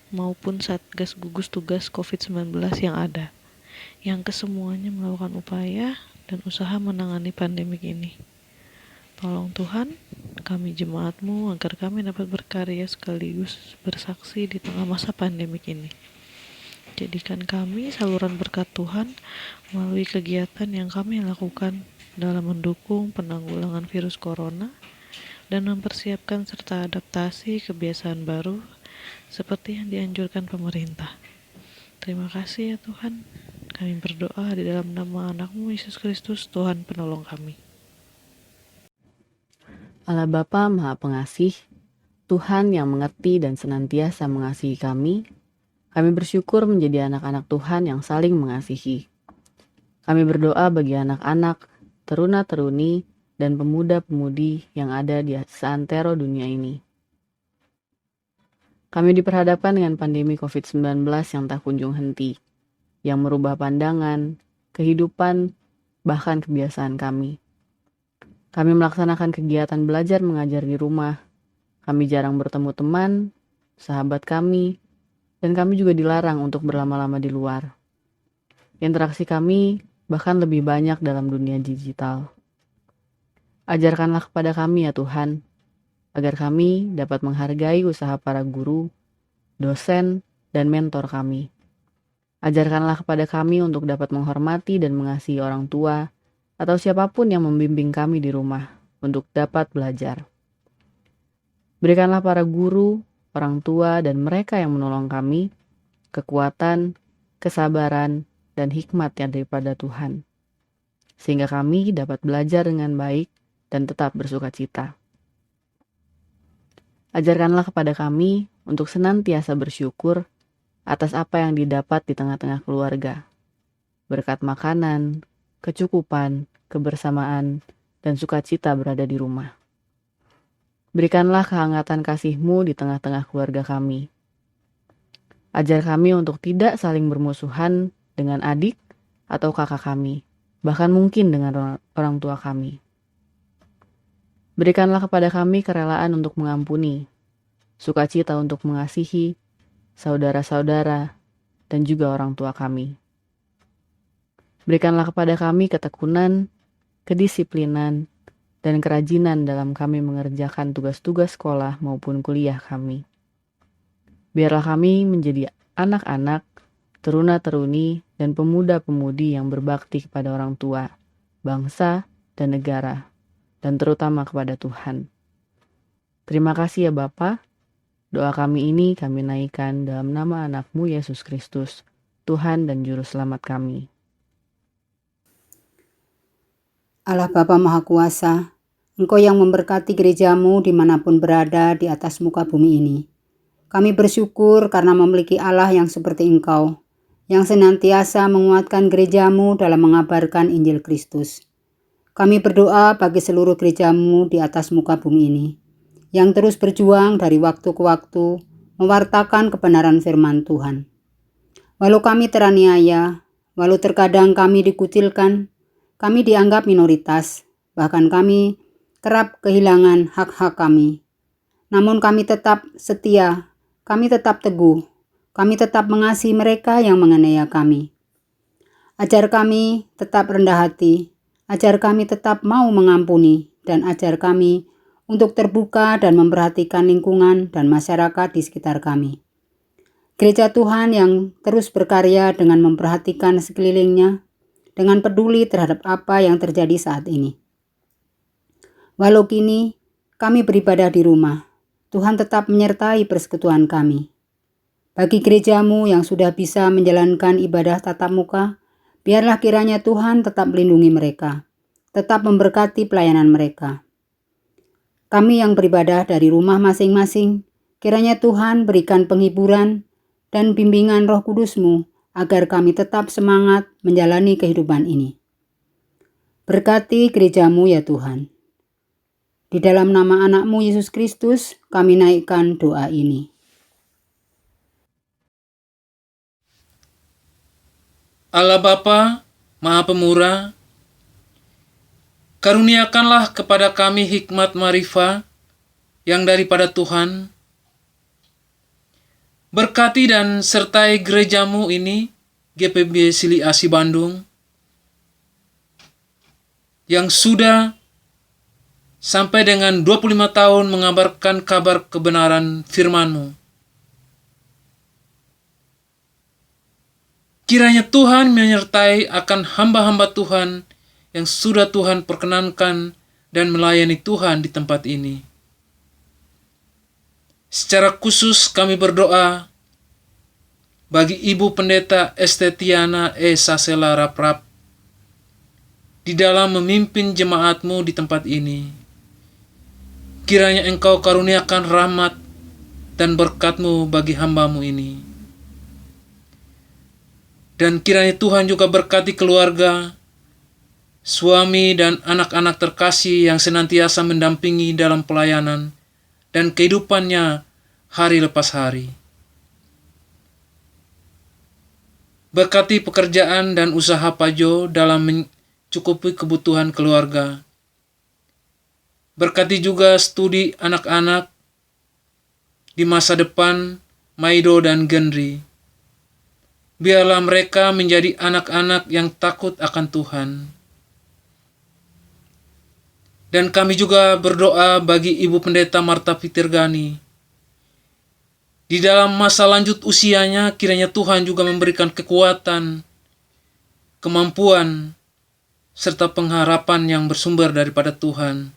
maupun Satgas Gugus Tugas COVID-19 yang ada, yang kesemuanya melakukan upaya dan usaha menangani pandemik ini. Tolong Tuhan, kami jemaat-Mu agar kami dapat berkarya sekaligus bersaksi di tengah masa pandemik ini. Jadikan kami saluran berkat Tuhan melalui kegiatan yang kami lakukan dalam mendukung penanggulangan virus corona dan mempersiapkan serta adaptasi kebiasaan baru seperti yang dianjurkan pemerintah. Terima kasih ya Tuhan. Kami berdoa di dalam nama anak-Mu Yesus Kristus, Tuhan penolong kami. Allah Bapa Maha Pengasih, Tuhan yang mengerti dan senantiasa mengasihi kami bersyukur menjadi anak-anak Tuhan yang saling mengasihi. Kami berdoa bagi anak-anak, teruna-teruni, dan pemuda-pemudi yang ada di seantero dunia ini. Kami diperhadapkan dengan pandemi COVID-19 yang tak kunjung henti, yang merubah pandangan, kehidupan, bahkan kebiasaan kami. Kami melaksanakan kegiatan belajar mengajar di rumah. Kami jarang bertemu teman, sahabat kami, dan kami juga dilarang untuk berlama-lama di luar. Interaksi kami bahkan lebih banyak dalam dunia digital. Ajarkanlah kepada kami ya Tuhan, agar kami dapat menghargai usaha para guru, dosen, dan mentor kami. Ajarkanlah kepada kami untuk dapat menghormati dan mengasihi orang tua atau siapapun yang membimbing kami di rumah untuk dapat belajar. Berikanlah para guru, orang tua, dan mereka yang menolong kami kekuatan, kesabaran, dan hikmat yang daripada Tuhan, sehingga kami dapat belajar dengan baik dan tetap bersuka cita. Ajarkanlah kepada kami untuk senantiasa bersyukur atas apa yang didapat di tengah-tengah keluarga, berkat makanan, kecukupan, kebersamaan, dan sukacita berada di rumah. Berikanlah kehangatan kasih-Mu di tengah-tengah keluarga kami. Ajar kami untuk tidak saling bermusuhan dengan adik atau kakak kami, bahkan mungkin dengan orang tua kami. Berikanlah kepada kami kerelaan untuk mengampuni, sukacita untuk mengasihi saudara-saudara dan juga orang tua kami. Berikanlah kepada kami ketekunan, kedisiplinan, dan kerajinan dalam kami mengerjakan tugas-tugas sekolah maupun kuliah kami. Biarlah kami menjadi anak-anak, teruna-teruni, dan pemuda-pemudi yang berbakti kepada orang tua, bangsa, dan negara, dan terutama kepada Tuhan. Terima kasih ya Bapa. Doa kami ini kami naikkan dalam nama anak-Mu Yesus Kristus, Tuhan dan Juru Selamat kami. Allah Bapa Maha Kuasa, Engkau yang memberkati gereja-Mu dimanapun berada di atas muka bumi ini. Kami bersyukur karena memiliki Allah yang seperti Engkau, yang senantiasa menguatkan gereja-Mu dalam mengabarkan Injil Kristus. Kami berdoa bagi seluruh gereja-Mu di atas muka bumi ini, yang terus berjuang dari waktu ke waktu, mewartakan kebenaran firman Tuhan. Walau kami teraniaya, walau terkadang kami dikucilkan, kami dianggap minoritas, bahkan kami kerap kehilangan hak-hak kami. Namun kami tetap setia, kami tetap teguh, kami tetap mengasihi mereka yang menganiaya kami. Ajar kami tetap rendah hati, ajar kami tetap mau mengampuni, dan ajar kami untuk terbuka dan memperhatikan lingkungan dan masyarakat di sekitar kami. Gereja Tuhan yang terus berkarya dengan memperhatikan sekelilingnya, dengan peduli terhadap apa yang terjadi saat ini. Walau kini kami beribadah di rumah, Tuhan tetap menyertai persekutuan kami. Bagi gereja-Mu yang sudah bisa menjalankan ibadah tatap muka, biarlah kiranya Tuhan tetap melindungi mereka, tetap memberkati pelayanan mereka. Kami yang beribadah dari rumah masing-masing, kiranya Tuhan berikan penghiburan dan bimbingan Roh Kudus-Mu agar kami tetap semangat menjalani kehidupan ini. Berkati gereja-Mu ya Tuhan. Di dalam nama anak-Mu Yesus Kristus, kami naikkan doa ini. Allah Bapa, Maha Pemurah, karuniakanlah kepada kami hikmat marifat yang daripada Tuhan. Berkati dan sertai gereja-Mu ini, GPIB Silih Asih Bandung, yang sudah sampai dengan 25 tahun mengabarkan kabar kebenaran firman-Mu. Kiranya Tuhan menyertai akan hamba-hamba Tuhan yang sudah Tuhan perkenankan dan melayani Tuhan di tempat ini. Secara khusus kami berdoa bagi Ibu Pendeta Estetiana Sasela Raprap di dalam memimpin jemaat-Mu di tempat ini. Kiranya Engkau karuniakan rahmat dan berkat-Mu bagi hamba-Mu ini. Dan kiranya Tuhan juga berkati keluarga, suami dan anak-anak terkasih yang senantiasa mendampingi dalam pelayanan dan kehidupannya hari lepas hari. Berkati pekerjaan dan usaha Pajo dalam mencukupi kebutuhan keluarga. Berkati juga studi anak-anak di masa depan Maido dan Gendri. Biarlah mereka menjadi anak-anak yang takut akan Tuhan. Dan kami juga berdoa bagi Ibu Pendeta Marta Fitirgani. Di dalam masa lanjut usianya, kiranya Tuhan juga memberikan kekuatan, kemampuan, serta pengharapan yang bersumber daripada Tuhan.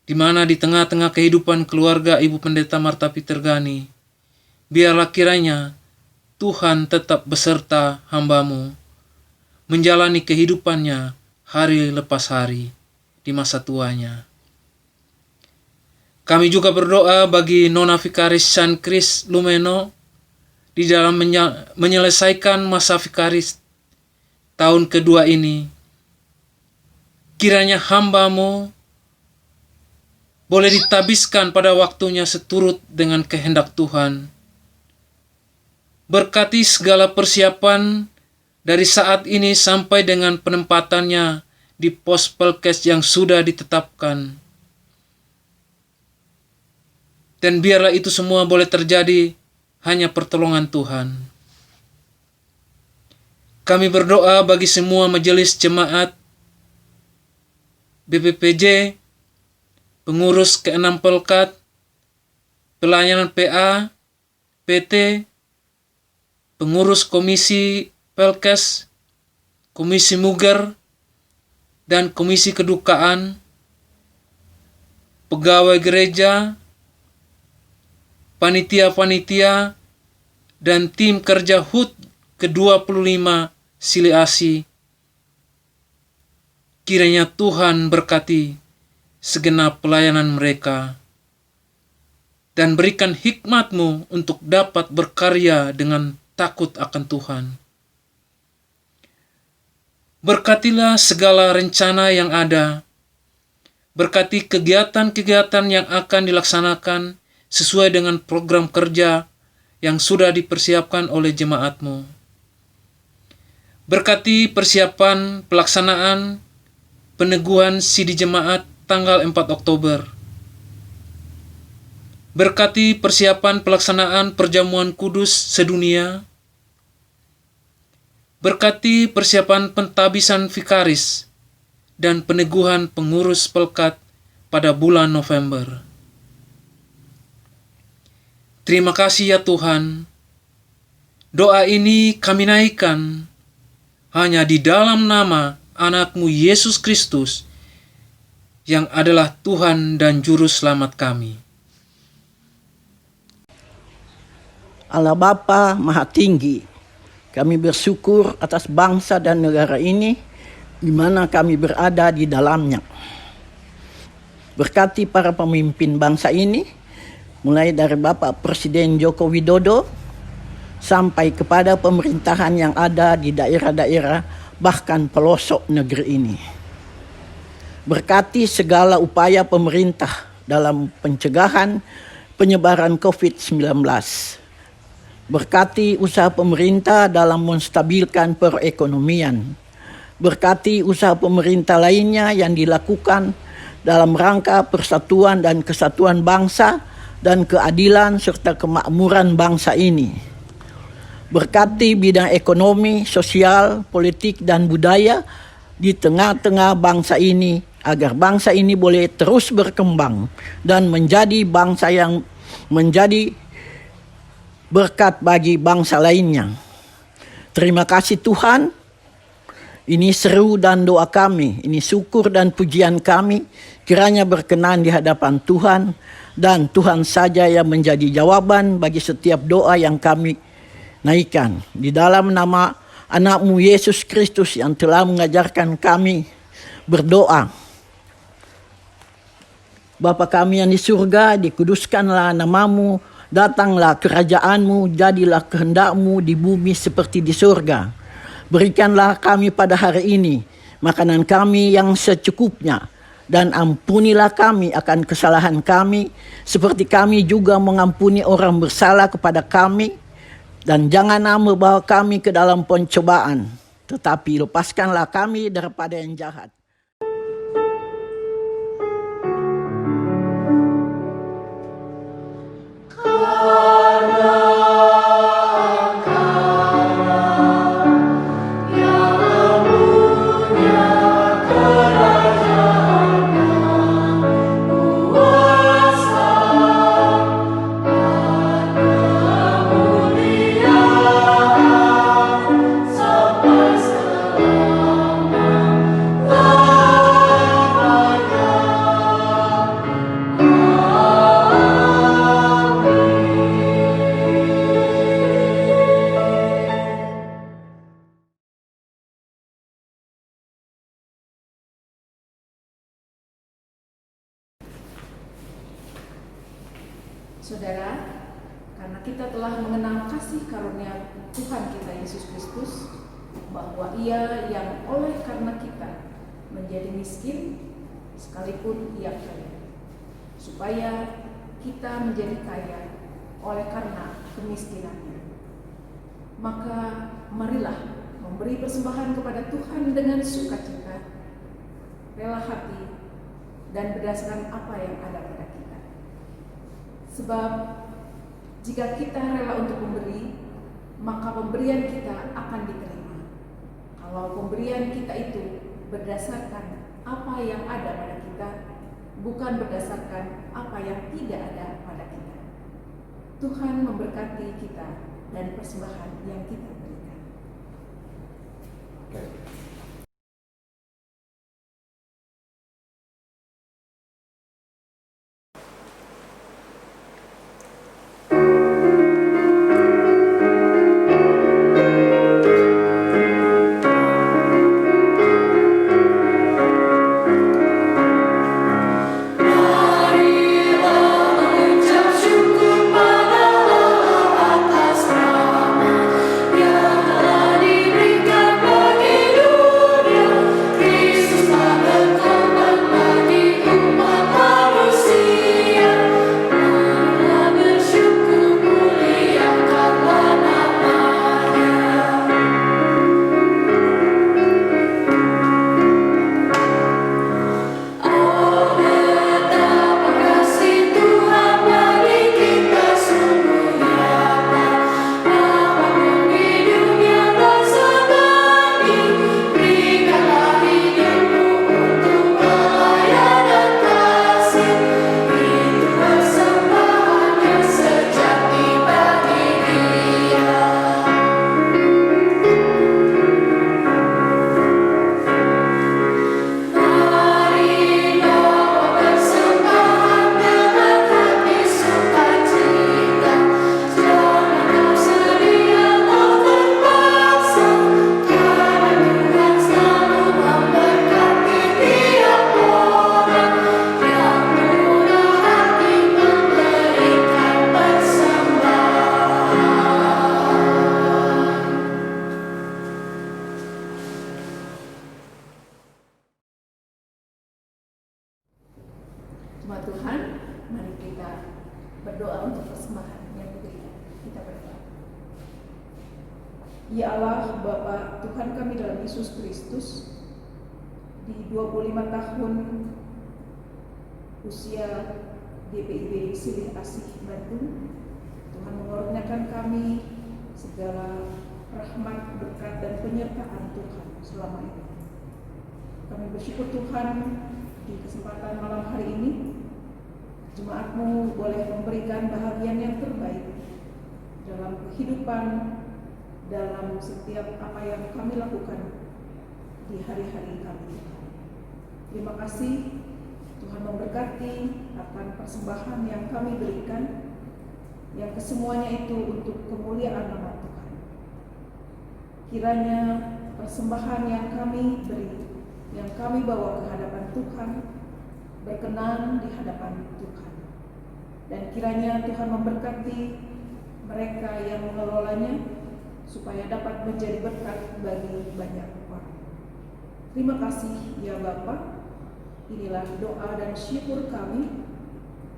Di mana di tengah-tengah kehidupan keluarga Ibu Pendeta Marta Fitirgani, biarlah kiranya Tuhan tetap beserta hamba-Mu, menjalani kehidupannya hari lepas hari di masa tuanya. Kami juga berdoa bagi Nona Vikaris San Kris Lumeno di dalam menyelesaikan masa vikaris tahun kedua ini. Kiranya hamba-Mu boleh ditabiskan pada waktunya seturut dengan kehendak Tuhan. Berkati segala persiapan dari saat ini sampai dengan penempatannya di pos Pelkes yang sudah ditetapkan. Dan biarlah itu semua boleh terjadi hanya pertolongan Tuhan. Kami berdoa bagi semua majelis jemaat, BPPJ, pengurus ke-6 Pelkat, pelayanan PA, PT, pengurus komisi Pelkes, komisi Muger, dan komisi kedukaan, pegawai gereja, panitia-panitia, dan tim kerja HUT ke-25 Sili Asih. Kiranya Tuhan berkati segenap pelayanan mereka dan berikan hikmat-Mu untuk dapat berkarya dengan takut akan Tuhan. Berkatilah segala rencana yang ada. Berkati kegiatan-kegiatan yang akan dilaksanakan sesuai dengan program kerja yang sudah dipersiapkan oleh jemaat-Mu. Berkati persiapan pelaksanaan peneguhan Sidi Jemaat tanggal 4 Oktober. Berkati persiapan pelaksanaan perjamuan kudus sedunia. Berkati persiapan pentabisan vikaris dan peneguhan pengurus Pelkat pada bulan November. Terima kasih ya Tuhan. Doa ini kami naikkan hanya di dalam nama Anak-Mu Yesus Kristus yang adalah Tuhan dan Juru Selamat kami. Allah Bapa Maha Tinggi, kami bersyukur atas bangsa dan negara ini di mana kami berada di dalamnya. Berkati para pemimpin bangsa ini, mulai dari Bapak Presiden Joko Widodo sampai kepada pemerintahan yang ada di daerah-daerah bahkan pelosok negeri ini. Berkati segala upaya pemerintah dalam pencegahan penyebaran COVID-19. Berkati usaha pemerintah dalam menstabilkan perekonomian. Berkati usaha pemerintah lainnya yang dilakukan dalam rangka persatuan dan kesatuan bangsa dan keadilan serta kemakmuran bangsa ini. Berkati bidang ekonomi, sosial, politik, dan budaya di tengah-tengah bangsa ini agar bangsa ini boleh terus berkembang dan menjadi bangsa yang menjadi berkat bagi bangsa lainnya. Terima kasih Tuhan. Ini seru dan doa kami, ini syukur dan pujian kami kiranya berkenan di hadapan Tuhan, dan Tuhan saja yang menjadi jawaban bagi setiap doa yang kami naikkan. Di dalam nama Anak-Mu Yesus Kristus yang telah mengajarkan kami berdoa. Bapa kami yang di surga, dikuduskanlah nama-Mu, datanglah kerajaan-Mu, jadilah kehendak-Mu di bumi seperti di surga. Berikanlah kami pada hari ini makanan kami yang secukupnya, dan ampunilah kami akan kesalahan kami, seperti kami juga mengampuni orang bersalah kepada kami. Dan janganlah membawa kami ke dalam pencobaan, tetapi lepaskanlah kami daripada yang jahat. Saudara, karena kita telah mengenal kasih karunia Tuhan kita Yesus Kristus, bahwa Ia yang oleh karena kita menjadi miskin, sekalipun Ia kaya, supaya kita menjadi kaya oleh karena kemiskinannya. Maka marilah memberi persembahan kepada Tuhan dengan sukacita, rela hati, dan berdasarkan apa yang ada pada kita. Sebab jika kita rela untuk memberi, maka pemberian kita akan diterima. Kalau pemberian kita itu berdasarkan apa yang ada pada kita, bukan berdasarkan apa yang tidak ada pada kita. Tuhan memberkati kita dan persembahan yang kita berikan. Jemaat Tuhan, mari kita berdoa untuk persembahan yang diberikan. Kita berdoa. Ya Allah, Bapa Tuhan kami dalam Yesus Kristus, di 25 tahun usia GPIB Silih Asih Bandung, Tuhan mengurniakan kami segala rahmat, berkat, dan penyertaan Tuhan selama ini. Kami bersyukur Tuhan, di kesempatan malam hari ini jemaat-Mu boleh memberikan bahagian yang terbaik dalam kehidupan, dalam setiap apa yang kami lakukan di hari-hari kami. Terima kasih Tuhan memberkati akan persembahan yang kami berikan, yang kesemuanya itu untuk kemuliaan nama Tuhan. Kiranya persembahan yang kami beri, yang kami bawa ke hadapan Tuhan, berkenan di hadapan Tuhan. Dan kiranya Tuhan memberkati mereka yang mengelolanya, supaya dapat menjadi berkat bagi banyak orang. Terima kasih ya Bapa. Inilah doa dan syukur kami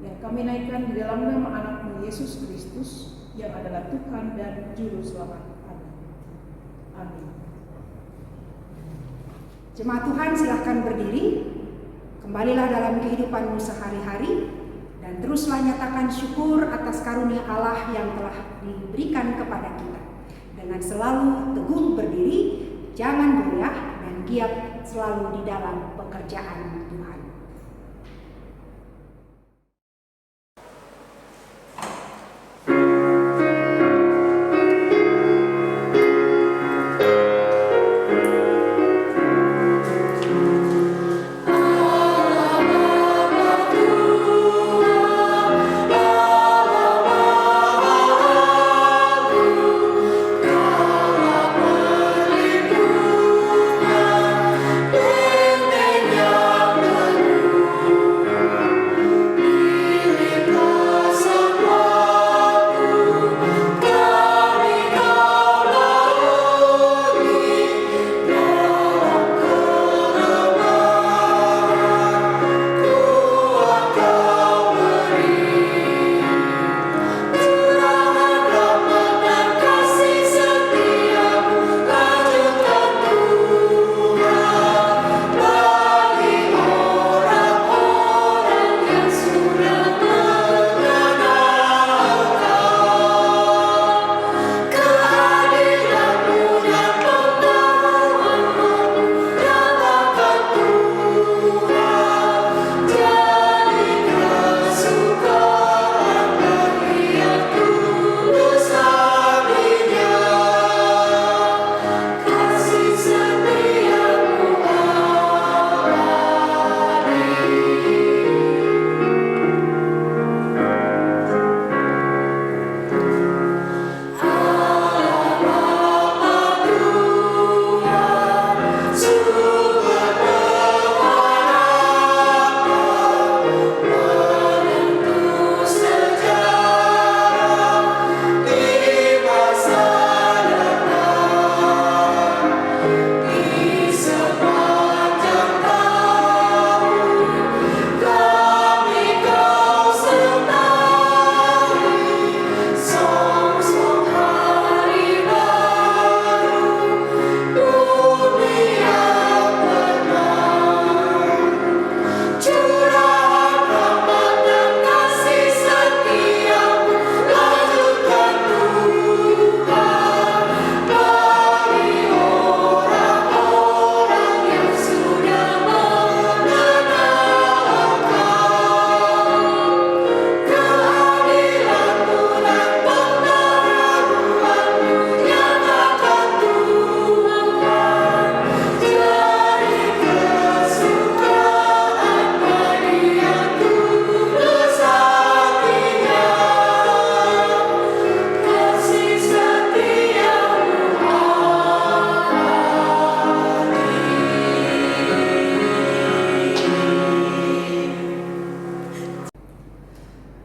yang kami naikkan di dalam nama anak-Mu Yesus Kristus, yang adalah Tuhan dan Juru Selamat kami. Amin. Jemaat Tuhan, silahkan berdiri. Kembalilah dalam kehidupanmu sehari-hari dan teruslah nyatakan syukur atas karunia Allah yang telah diberikan kepada kita. Dengan selalu teguh berdiri, jangan goyah, dan giat selalu di dalam pekerjaan Tuhan. Yang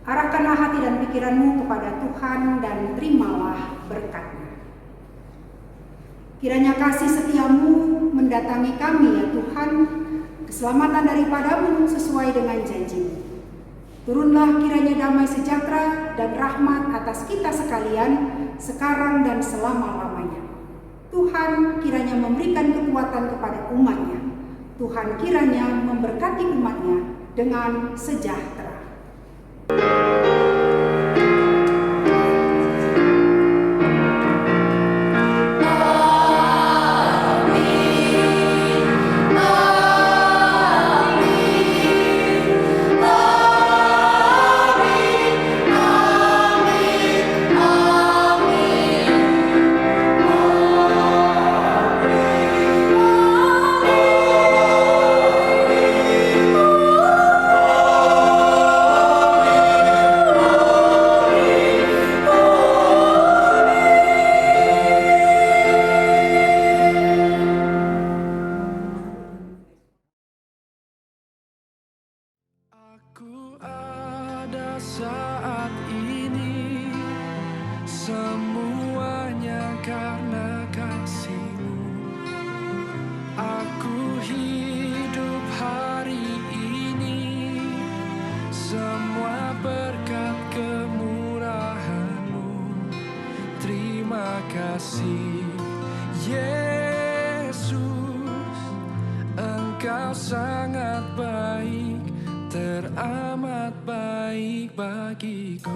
Arahkanlah hati dan pikiranmu kepada Tuhan dan terimalah berkat-Nya. Kiranya kasih setiamu mendatangi kami ya Tuhan, keselamatan daripadamu sesuai dengan janji-Mu. Turunlah kiranya damai sejahtera dan rahmat atas kita sekalian, sekarang dan selama-lamanya. Tuhan kiranya memberikan kekuatan kepada umat-Nya. Tuhan kiranya memberkati umat-Nya dengan sejahtera. Aku ada saat ini, semuanya karena kasih-Mu. Aku hidup hari ini, semua berkat kemurahan-Mu. Terima kasih Yesus, Engkau sangat baik, teramat baik bagiku.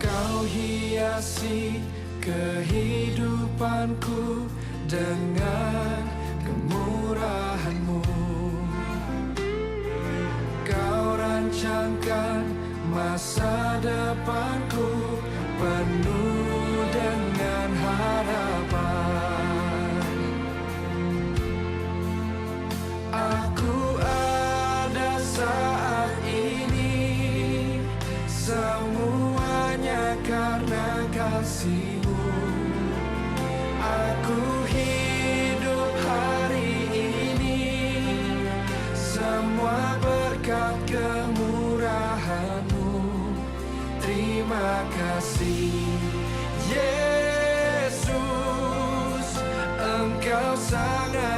Kau hiasi kehidupanku dengan kemurahan-Mu. Kau rancangkan masa depanku penuh dengan harapan. Aku ada saat ini, semuanya karena kasih-Mu. Aku hidup hari ini, semua berkat kemurahan-Mu. Terima kasih Yesus, Engkau sangat